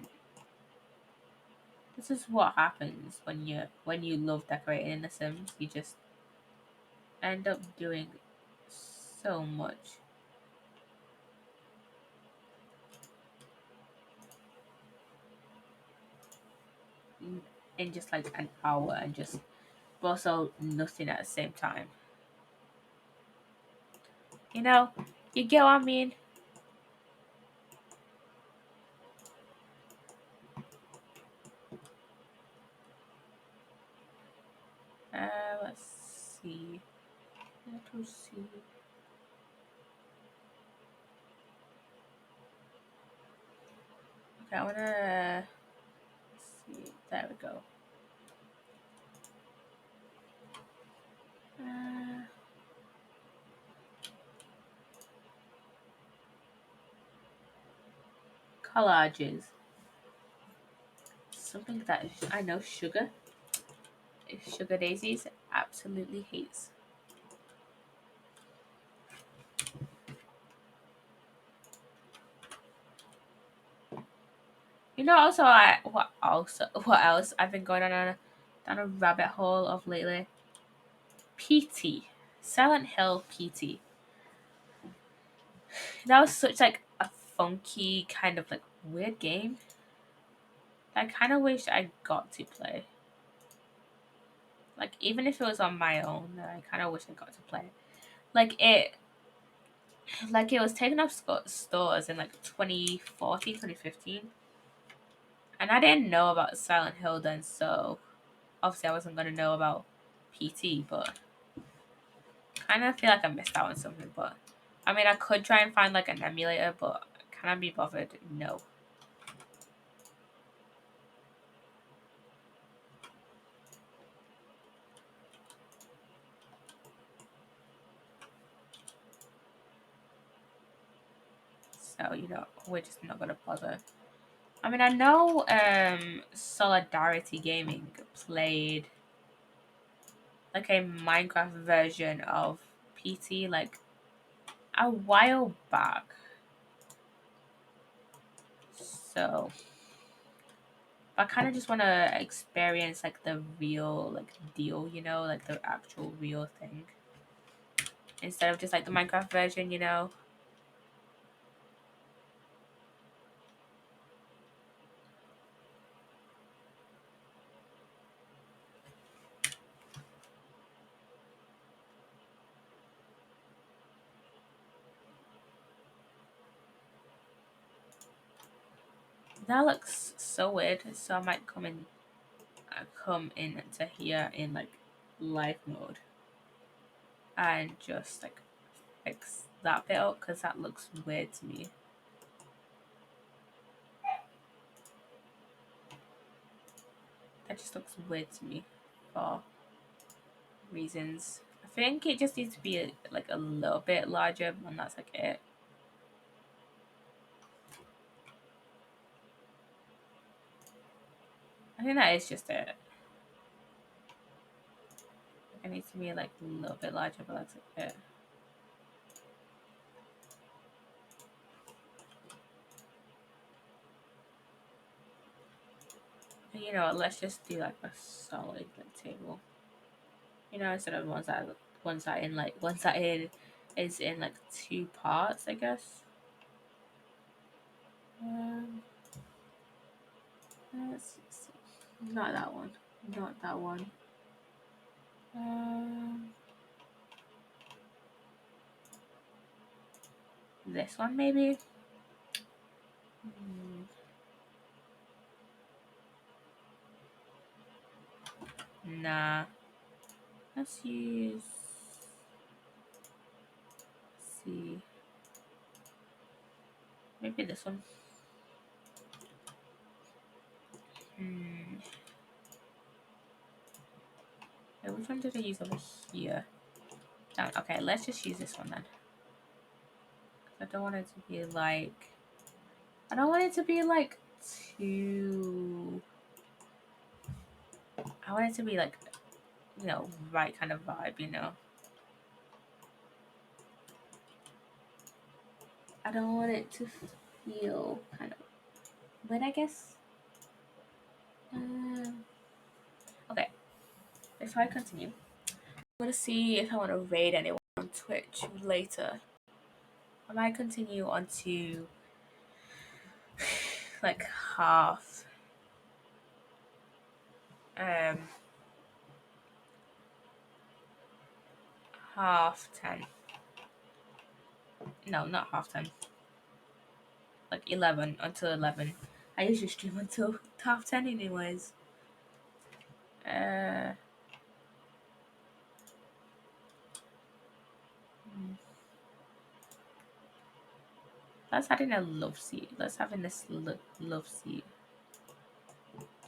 you love decorating in The Sims. You just end up doing so much in just like an hour and just but also nothing at the same time. You know, you get what I mean? Let's see. Let's see. Okay, I wanna see. There we go. Uh, Collages. Something that I know Sugar Daisies absolutely hates. You know, also what else I've been going down a rabbit hole of lately. PT, Silent Hill PT. That was such like a funky kind of like weird game. I kind of wish I got to play. Like even if it was on my own, I kind of wish I got to play. Like it was taken off stores in like 2014, 2015. And I didn't know about Silent Hill then, so obviously I wasn't gonna know about PT, but kind of feel like I missed out on something. But I mean, I could try and find like an emulator, but can I be bothered? No. So we're just not gonna bother. I mean, I know Solidarity Gaming played like a Minecraft version of PT like a while back. So I kind of just want to experience like the real like deal, like the actual real thing instead of just like the Minecraft version. That looks so weird. So I might come into here in like live mode and just like fix that bit up because that looks weird to me. That just looks weird to me for reasons. I think it just needs to be like a little bit larger, and that's like it. I think that is just it. It needs to be like a little bit larger, but that's like it. And, let's just do like a solid like table. Instead of one side is in like two parts, I guess. Um, let's see. Not that one. Not that one. Um, this one maybe. Hmm, nah. Let's use. Let's see. Maybe this one. Hmm. Wait, which one did I use over here? Down. Okay, let's just use this one then. I don't want it to be like. I don't want it to be like too. I want it to be like, right kind of vibe. I don't want it to feel kind of weird, I guess. Okay, before I continue, I'm gonna see if I want to raid anyone on Twitch later. I might continue on to like um, half 10. No, not half 10. Like 11 until 11. I usually stream until half 10 anyways. Uh, hmm. Let's add in a love seat. Let's have in this love seat.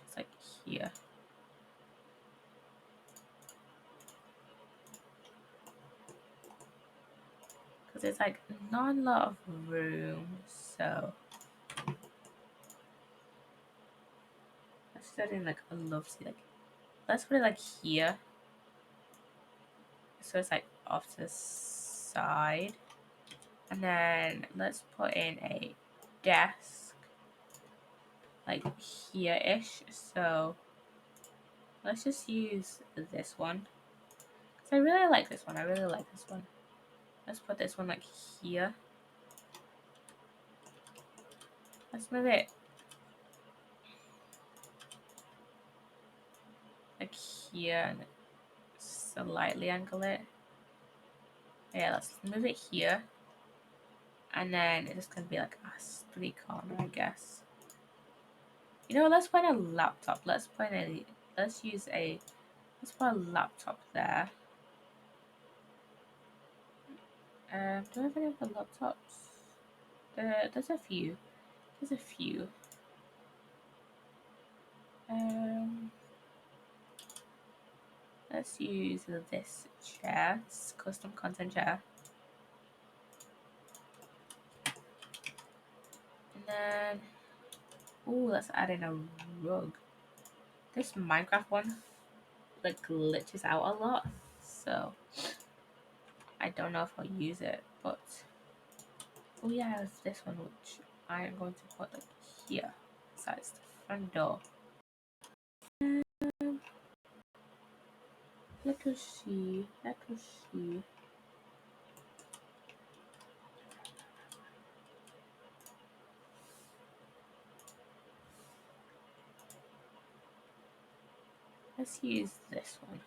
It's like here. Because there's like not a lot of room. So let's add in like a love seat. Like, let's put it like here. So it's like off to the side. And then let's put in a desk like here-ish. So let's just use this one. So I really like this one. I really like this one. Let's put this one like here. Let's move it like here and slightly angle it. Yeah, let's move it here. And then it's just gonna be like a split corner, I guess. You know, let's put a laptop. Let's use let's put a laptop there. Do I have any other laptops? There's a few. There's a few. Um, let's use this chair. It's custom content chair. And then, ooh, let's add in a rug. This Minecraft one like glitches out a lot, so I don't know if I'll use it. But oh yeah, there's this one which I am going to put like here, besides the front door. Um, let us see. Let us see. Let's use this one.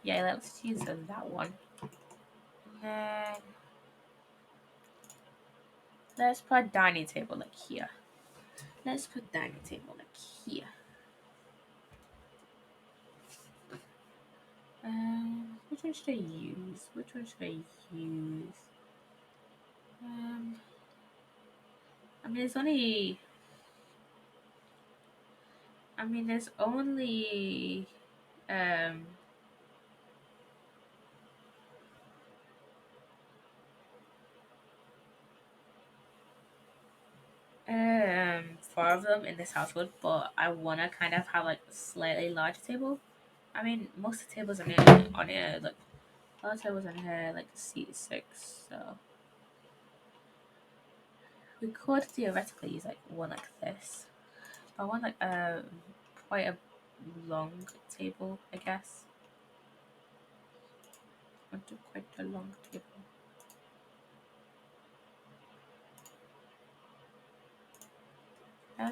Yeah, let's use that one. And then let's put a dining table like here. Let's put dining table like here. Which one should I use? Which one should I use? I mean, there's only um four of them in this household, but I wanna kind of have like a slightly larger table. I mean, most of the tables on here like a lot of tables on here like seat six, so we could theoretically use like one like this. But I want like quite a long table, I guess. I want quite a long table.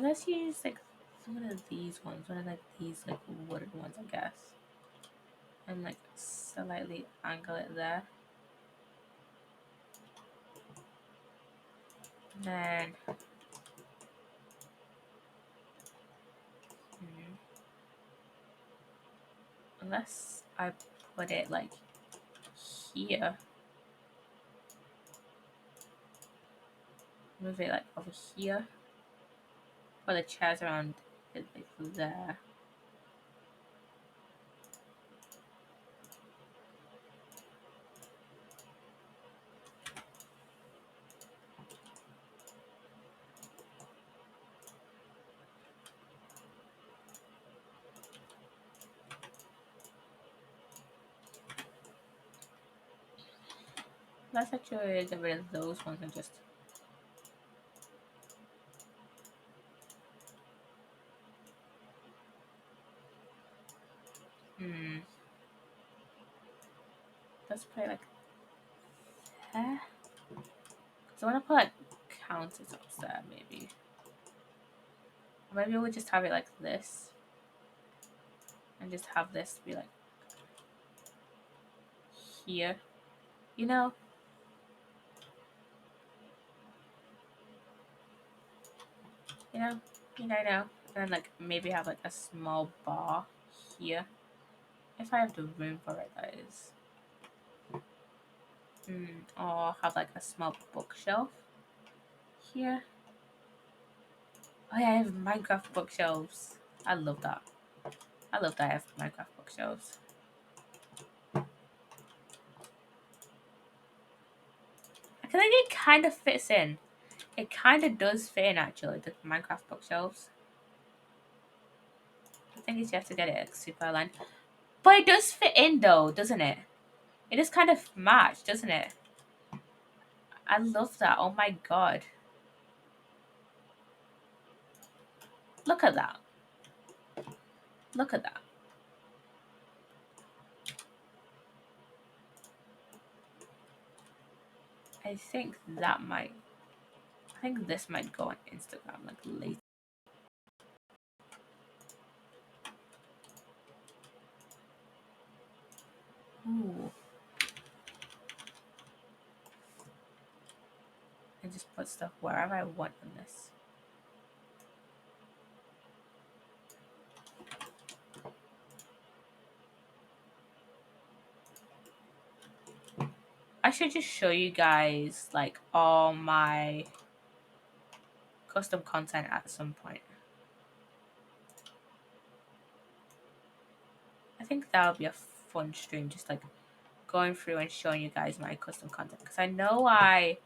Let's use like one of these ones, one of like these like wooden ones, I guess, and like slightly angle it there. And then unless I put it like here, move it like over here, put the chairs around it like there. Let's actually get rid of those ones and just let's put it like there. So I want to put countertops there, maybe. Or maybe we'll just have it like this, and just have this be like here. You know, you know, I know. And then like maybe have like a small bar here, if I have the room for it, that is. Or have like a small bookshelf here. Oh yeah, I have Minecraft bookshelves. I love that. I love that I have Minecraft bookshelves. I feel like it kind of fits in. It kind of does fit in actually, the Minecraft bookshelves. The thing is you have to get it like, super aligned. But it does fit in though, doesn't it? It is kind of matched, doesn't it? I love that. Oh my god. Look at that. Look at that. I think that might. I think this might go on Instagram like later. Ooh. I just put stuff wherever I want on this. I should just show you guys like all my custom content at some point. I think that would be a fun stream, just like going through and showing you guys my custom content, because I know I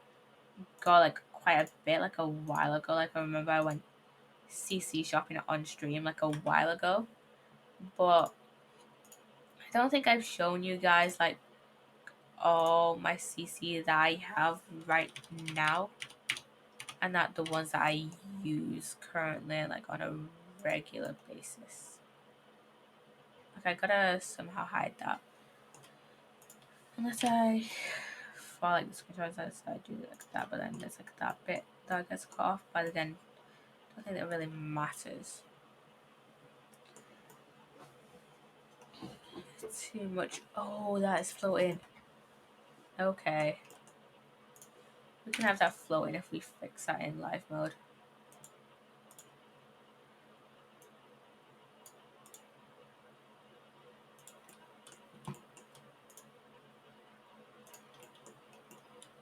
got like quite a bit like a while ago. Like I remember I went CC shopping on stream like a while ago, but I don't think I've shown you guys like all my CC that I have right now, and not the ones that I use currently like on a regular basis. Like I gotta somehow hide that, unless I for like the screenshots as I do like that, but then there's like that bit that gets cut off, but then I don't think that really matters too much. Oh, that is floating. Okay, we can have that floating if we fix that in live mode.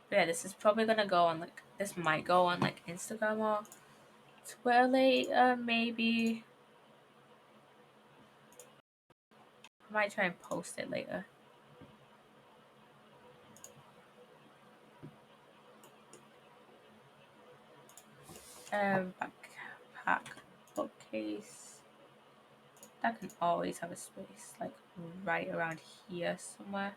But yeah, this is probably gonna go on like, this might go on like Instagram or Twitter later, maybe. I might try and post it later. Backpack, bookcase. That can always have a space, like right around here somewhere.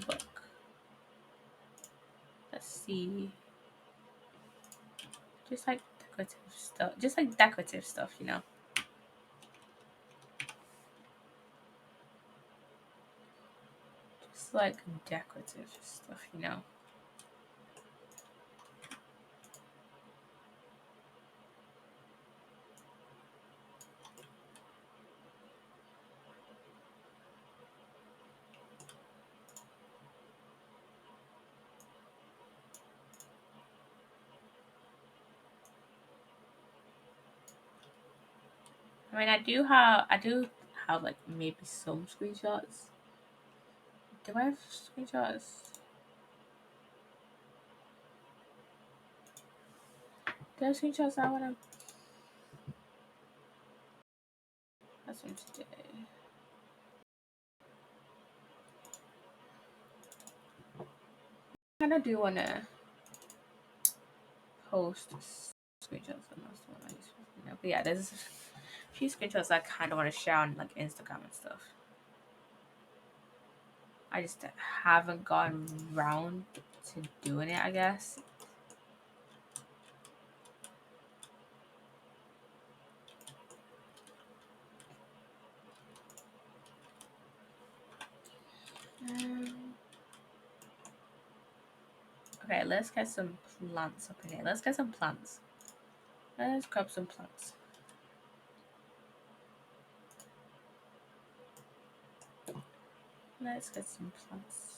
Book. Let's see. Just like decorative stuff. Just like decorative stuff, you know. Just like decorative stuff, you know. I mean, I do have like maybe some screenshots. Do I have screenshots? Do I have screenshots I wanna? That's from today. I kinda do wanna post screenshots, and that's the one I use. You know, but yeah, there's a few screenshots I kind of want to share on like Instagram and stuff. I just haven't gotten round to doing it, I guess. Okay, let's get some plants up in here. Let's get some plants. Let's grab some plants. Let's get some plants.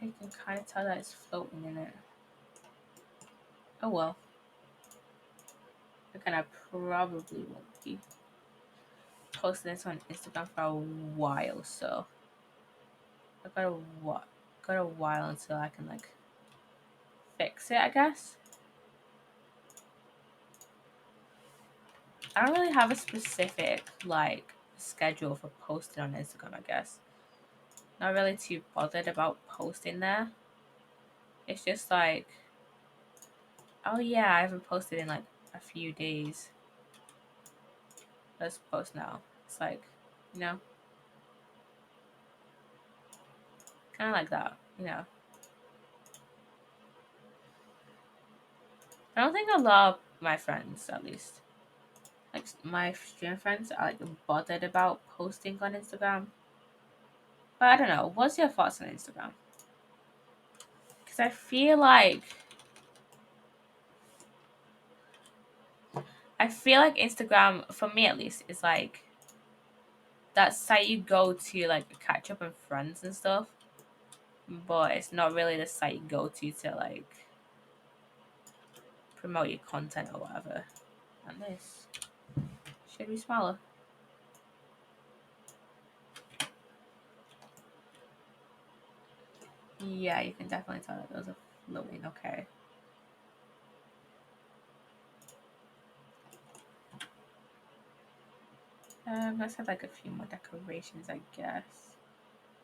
You can kind of tell that it's floating in it. Oh well. And I probably won't be posting this on Instagram for a while, so I got a while until I can like fix it, I guess. I don't really have a specific like schedule for posting on Instagram, I guess. Not really too bothered about posting there. It's just like, oh yeah, I haven't posted in like a few days. Let's post now. It's like, you know, kind of like that, you know. I don't think a lot of my friends, at least, like my stream friends, are like bothered about posting on Instagram. But I don't know. What's your thoughts on Instagram? Because I feel like Instagram, for me at least, is like that site you go to like catch up with friends and stuff. But it's not really the site you go to like promote your content or whatever. And this should be smaller. Yeah, you can definitely tell that those are floating. Okay. Let's have like a few more decorations, I guess.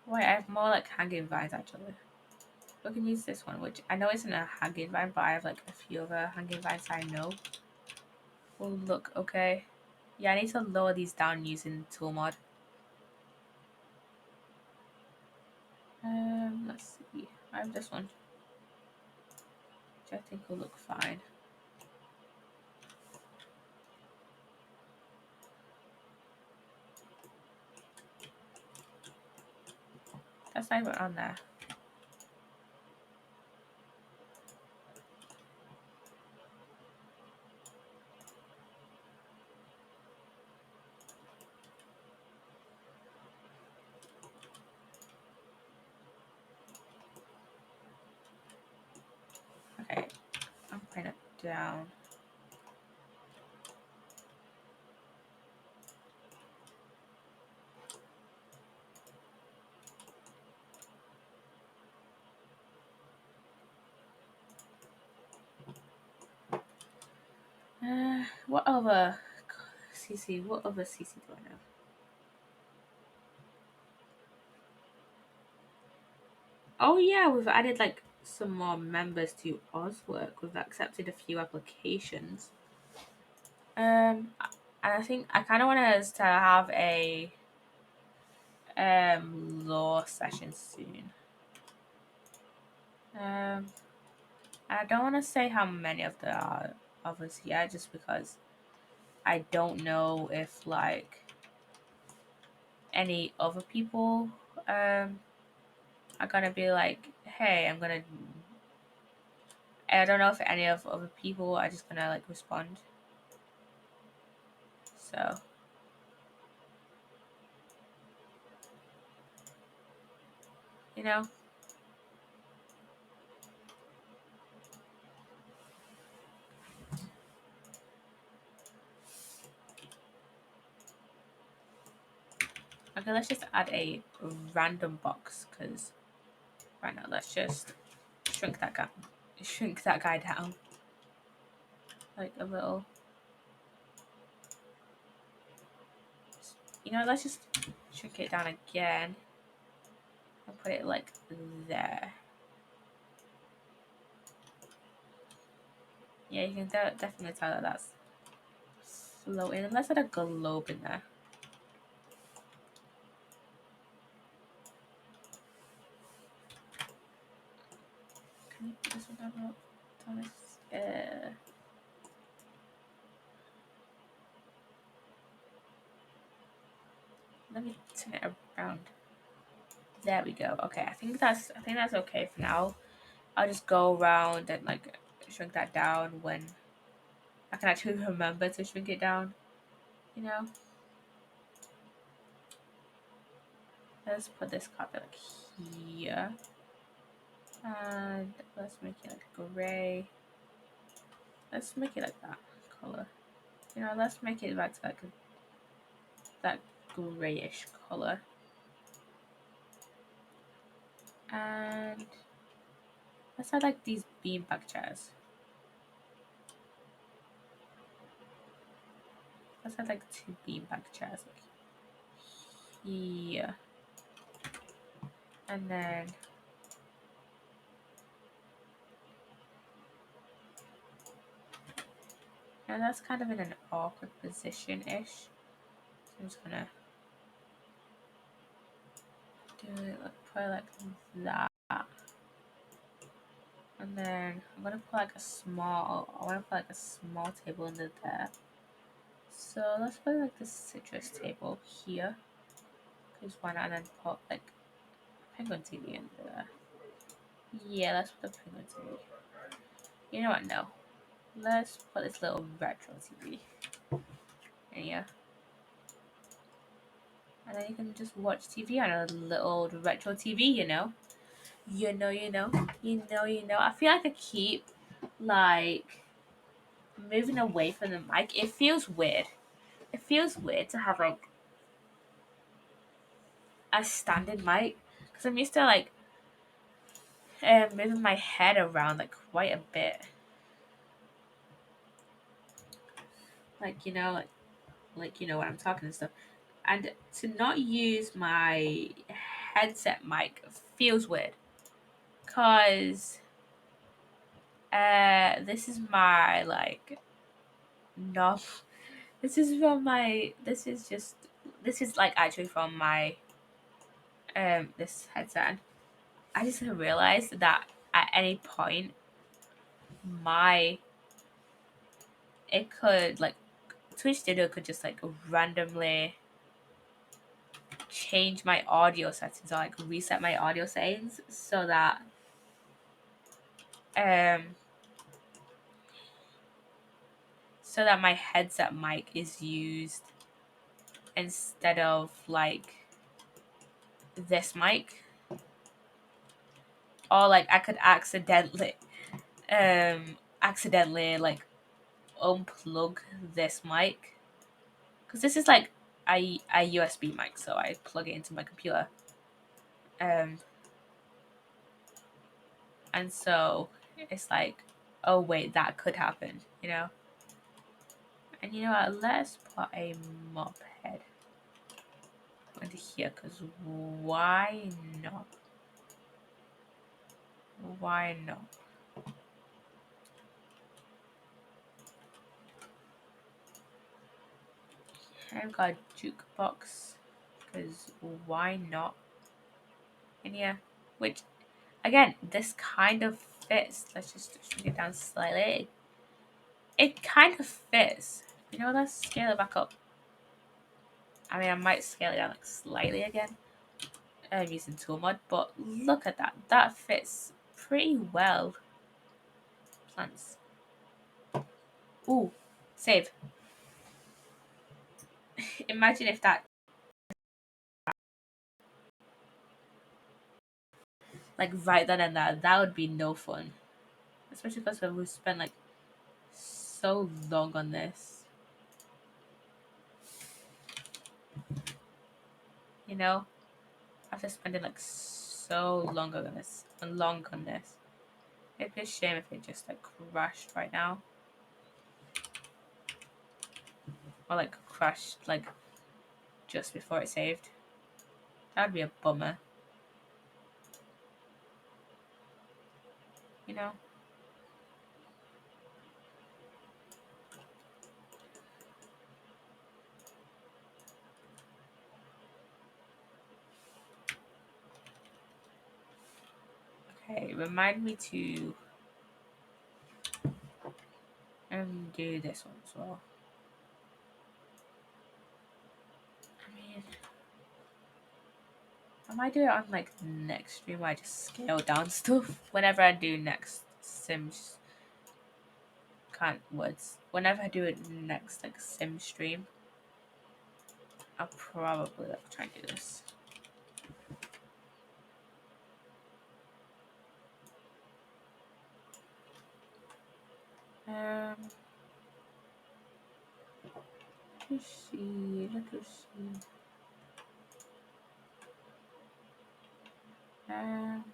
Wait, I have more like hanging vines actually. We can use this one, which I know isn't a hanging vine, but I have like a few other hanging vines I know will look okay. Yeah, I need to lower these down using tool mod. Let's see. I have this one, which I think will look fine. That's not even on there. Okay, I'm putting it down. What other CC? What other CC do I have? Oh yeah, we've added like some more members to Oswork. We've accepted a few applications. And I think I kind of want us to have a law session soon. I don't want to say how many of there are of us yet, just because I don't know if like any other people are gonna be like, hey, I don't know if any of other people are just gonna like respond. So you know. Okay, let's just add a random box because right now let's just shrink that guy down like a little. You know, let's just shrink it down again and put it like there. Yeah, you can definitely tell that that's floating. And let's add a globe in there. Can you put this one down? Thomas? Let me turn it around. There we go. Okay, I think that's okay for now. I'll just go around and like shrink that down when I can actually remember to shrink it down. You know. Let's put this carpet like here. And let's make it like gray. Let's make it like that color. let's make it back to like that grayish color. And let's add like these beanbag chairs. Let's add like 2 beanbag chairs like here. And then that's kind of in an awkward position-ish. So I'm just gonna do it like probably like that. And then I'm gonna put like a small table under there. So let's put like the citrus table here. Because why not? And then put like penguin TV under there. Yeah, let's put the penguin TV. You know what? No. Let's put this little retro TV in here. And then you can just watch TV on a little retro TV, you know. You know. I feel like I keep like moving away from the mic. It feels weird. It feels weird to have like a standing mic because I'm used to like moving my head around like quite a bit. Like you know what I'm talking and stuff. And to not use my headset mic feels weird because this is my like knob. This is like actually from my this headset. I just realized that at any point my it could like Twitch Studio could just like randomly change my audio settings or like reset my audio settings um so that my headset mic is used instead of like this mic, or like I could accidentally like unplug this mic because this is like a USB mic, so I plug it into my computer, um and so it's like, oh wait, that could happen, you know. And you know what, let's put a mop head into here because why not? Why not? I've got a jukebox because why not in here? Which, again, this kind of fits. Let's just shrink it down slightly. It kind of fits. You know, let's scale it back up. I mean, I might scale it down like slightly again. Using tool mod, but look at that. That fits pretty well. Plants. Ooh, save. Imagine if that like right then and there, that would be no fun. Especially because we spent like so long on this. You know? After spending like so long on this. It'd be a shame if it just like crashed right now. Or like crashed like just before it saved. That'd be a bummer. You know? Okay, remind me to do this one as well. I mean, I might do it on like next stream where I just scale down stuff. Whenever I do next Sims can't words. Whenever I do it next like Sim stream, I'll probably like try and do this. Um Let us see. Let us see. Um,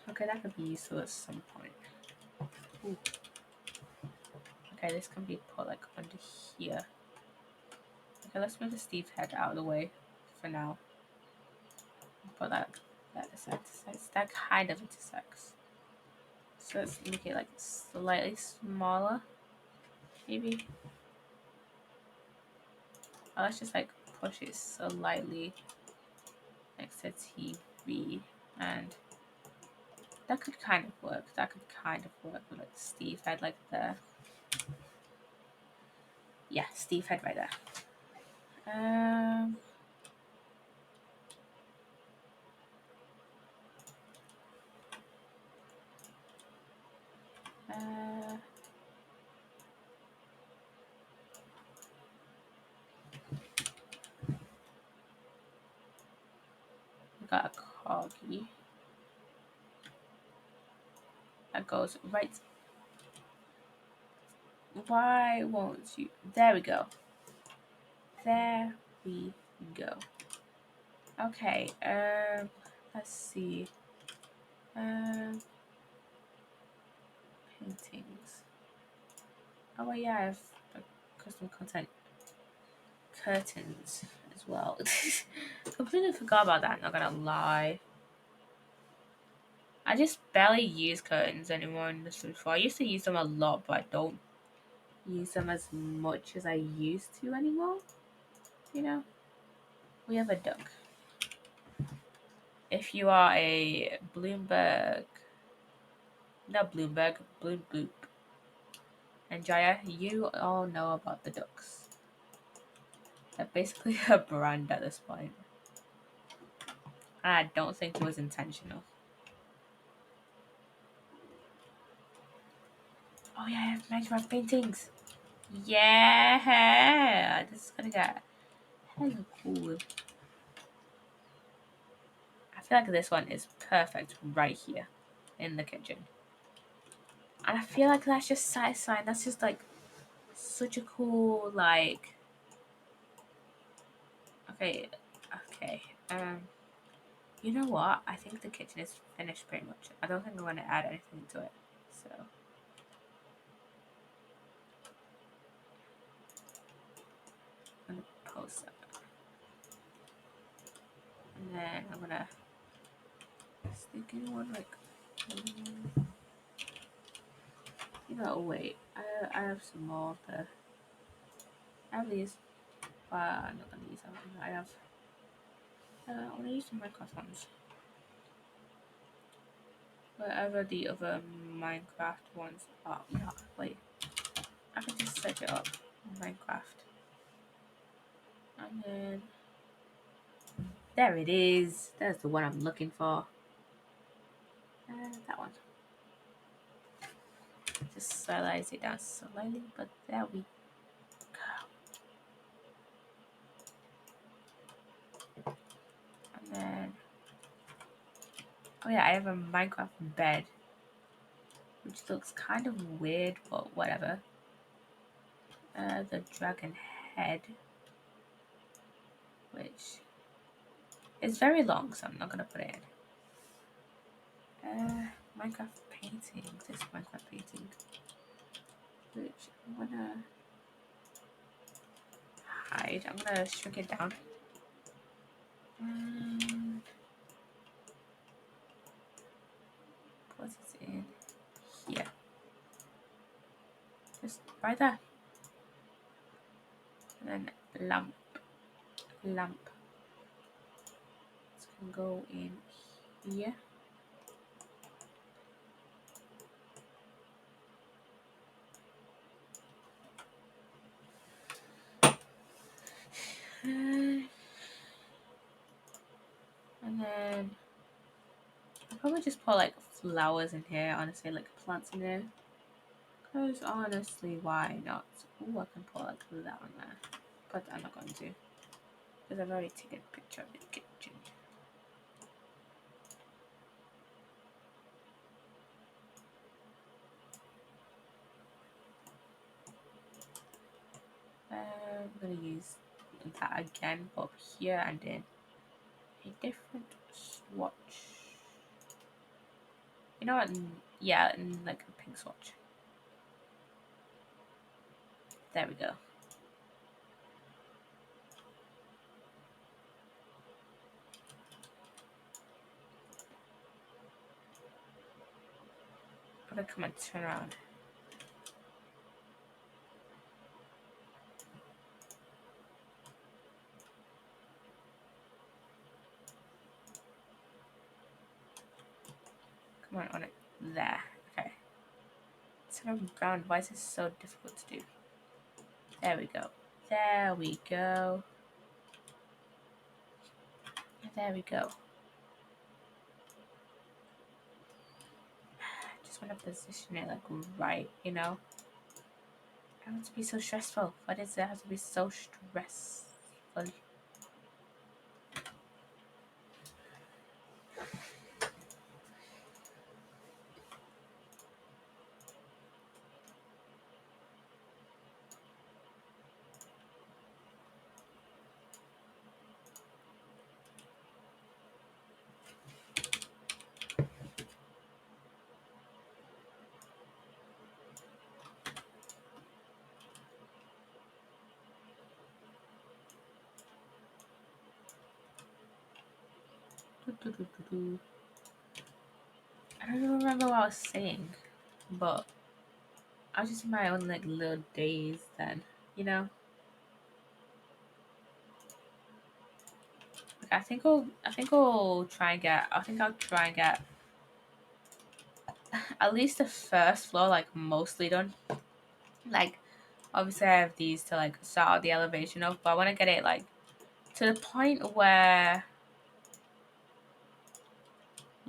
okay, that could be useful at some point. Ooh. Okay, this can be put like under here. Okay, let's move the Steve head out of the way for now. Put that aside. That kind of intersects. So let's make it like slightly smaller, maybe. Oh, let's just like push it slightly next to TV, and that could kind of work. That could kind of work with like Steve head like there. Yeah, Steve head right there. Um. Uh. We got a corgi that goes right. Why won't you? There we go. There we go. Okay. Let's see. Paintings. Oh yeah, I have custom content curtains as well. Completely forgot about that. Not gonna lie. I just barely use curtains anymore in this before. I used to use them a lot, but I don't use them as much as I used to anymore. You know, we have a duck. If you are a Bloomberg, not Bloomberg, Bloom Boop enjoyer, you all know about the ducks. They're basically a brand at this point. And I don't think it was intentional. Oh yeah, I have Minecraft paintings. Yeah, this is gonna get hella cool. I feel like this one is perfect right here in the kitchen. And I feel like that's just satisfying. That's just like such a cool like okay. Okay. You know what? I think the kitchen is finished pretty much. I don't think I'm gonna add anything to it. So I'm gonna post that. And then I'm gonna stick in one like you know, wait. I have some more of the I have these, but I'm not gonna use them. I have I wanna use the Minecraft ones. Wherever the other Minecraft ones are. No, wait. I can just set it up in Minecraft. And then there it is. That's the one I'm looking for. That one. Just stylize it down slightly, but there we go. And then oh yeah, I have a Minecraft bed. Which looks kind of weird, but whatever. The dragon head. Which is very long, so I'm not gonna put it in. Minecraft painting. This Minecraft painting. Which I'm gonna hide. I'm gonna shrink it down. Put it in here. Just right there. And then lamp. Lamp. It's gonna go in here. And then I'll probably just put like flowers in here, honestly, like plants in there. Because honestly, why not? Oh, I can put like that on there. But I'm not going to. Because I've already taken a picture of the kitchen. I'm gonna use that again, but up here and in a different swatch. You know what? Yeah, in like a pink swatch. There we go. Okay, come on, turn around. Come on it. There. Okay. Turn around. Why is this so difficult to do? There we go. There we go. There we go. I just want to position it like right, you know? I want it to be so stressful. Why does it have to be so stressful? I don't even remember what I was saying, but I was just in my own like little daze then, you know? Like, I think I'll try and get at least the first floor like mostly done. Like obviously I have these to like start out the elevation of, but I want to get it like to the point where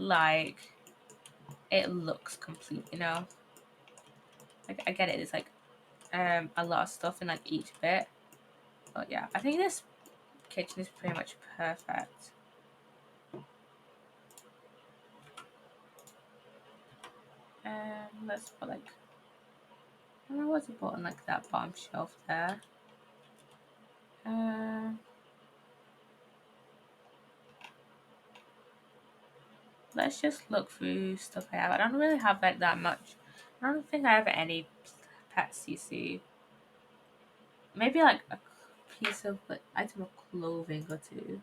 like it looks complete, you know? Like I get it, it's like a lot of stuff in like each bit. But yeah, I think this kitchen is pretty much perfect. Let's put like I don't know what to put on like that bottom shelf there. Let's just look through stuff I have. I don't really have like that much. I don't think I have any pet CC. Maybe like a piece of like item of clothing or two.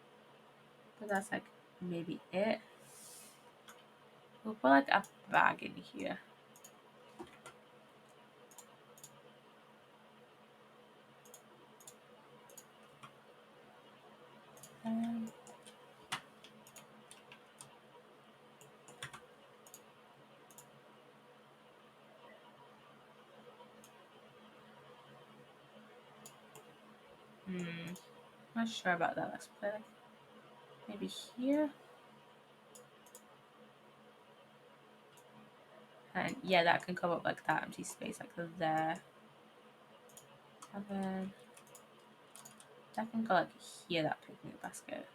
But that's like maybe it. We'll put like a bag in here. Um, Not sure about that. Let's put it like maybe here. And yeah, that can cover up like that empty space like there. And then that can go like here, that picnic basket.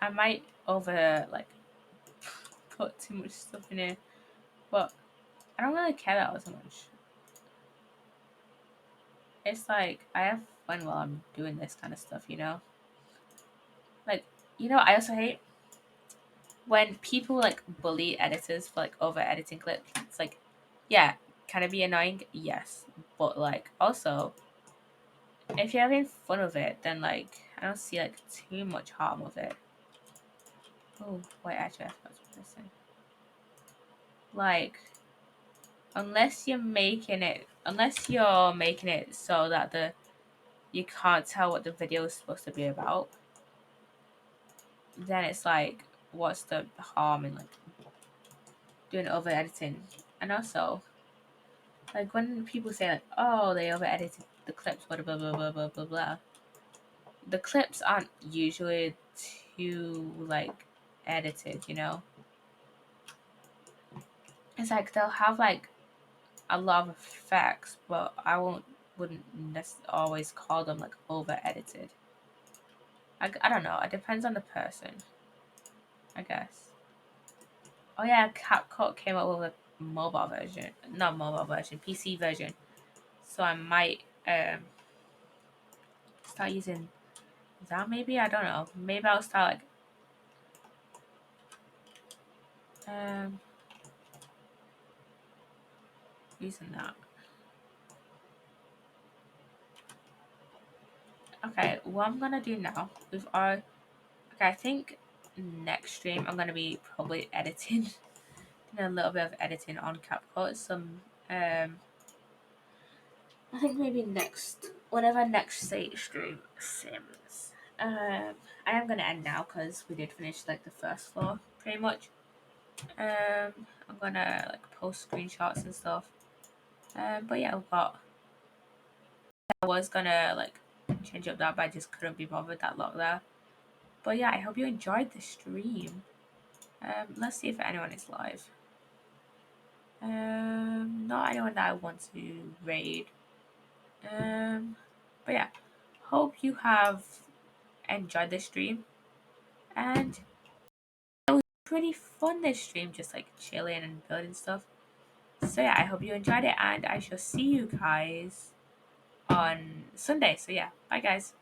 I might over like put too much stuff in here, but I don't really care that much. It's like I have fun while I'm doing this kind of stuff, you know? Like, you know, I also hate when people like bully editors for like over editing clips. It's like, yeah, can it be annoying? Yes. But like also if you're having fun with it, then like I don't see like too much harm with it. Oh wait, actually I forgot to put this in. Like unless you're making it so that you can't tell what the video is supposed to be about, then it's like what's the harm in like doing over editing? And also like when people say like, oh, they over edited the clips, blah blah blah blah blah blah blah, the clips aren't usually too like edited, you know? It's like they'll have like a lot of effects, but wouldn't always call them like over edited. I don't know. It depends on the person, I guess. Oh yeah, CapCut came up with a mobile version, not mobile version, PC version. So I might start using that. Maybe I don't know. Maybe I'll start like using that. Okay, what I'm gonna do now with our okay, I think next stream I'm gonna be probably editing, doing a little bit of editing on CapCut. Some I think maybe whenever next state stream sims. I am gonna end now because we did finish like the first floor pretty much. I'm gonna like post screenshots and stuff. But yeah, I was gonna like change up that, but I just couldn't be bothered that long there. But yeah, I hope you enjoyed the stream. Let's see if anyone is live. Not anyone that I want to raid. But yeah, hope you have enjoyed the stream, and it was pretty fun this stream, just like chilling and building stuff. So yeah, I hope you enjoyed it, and I shall see you guys on Sunday. So yeah, bye guys.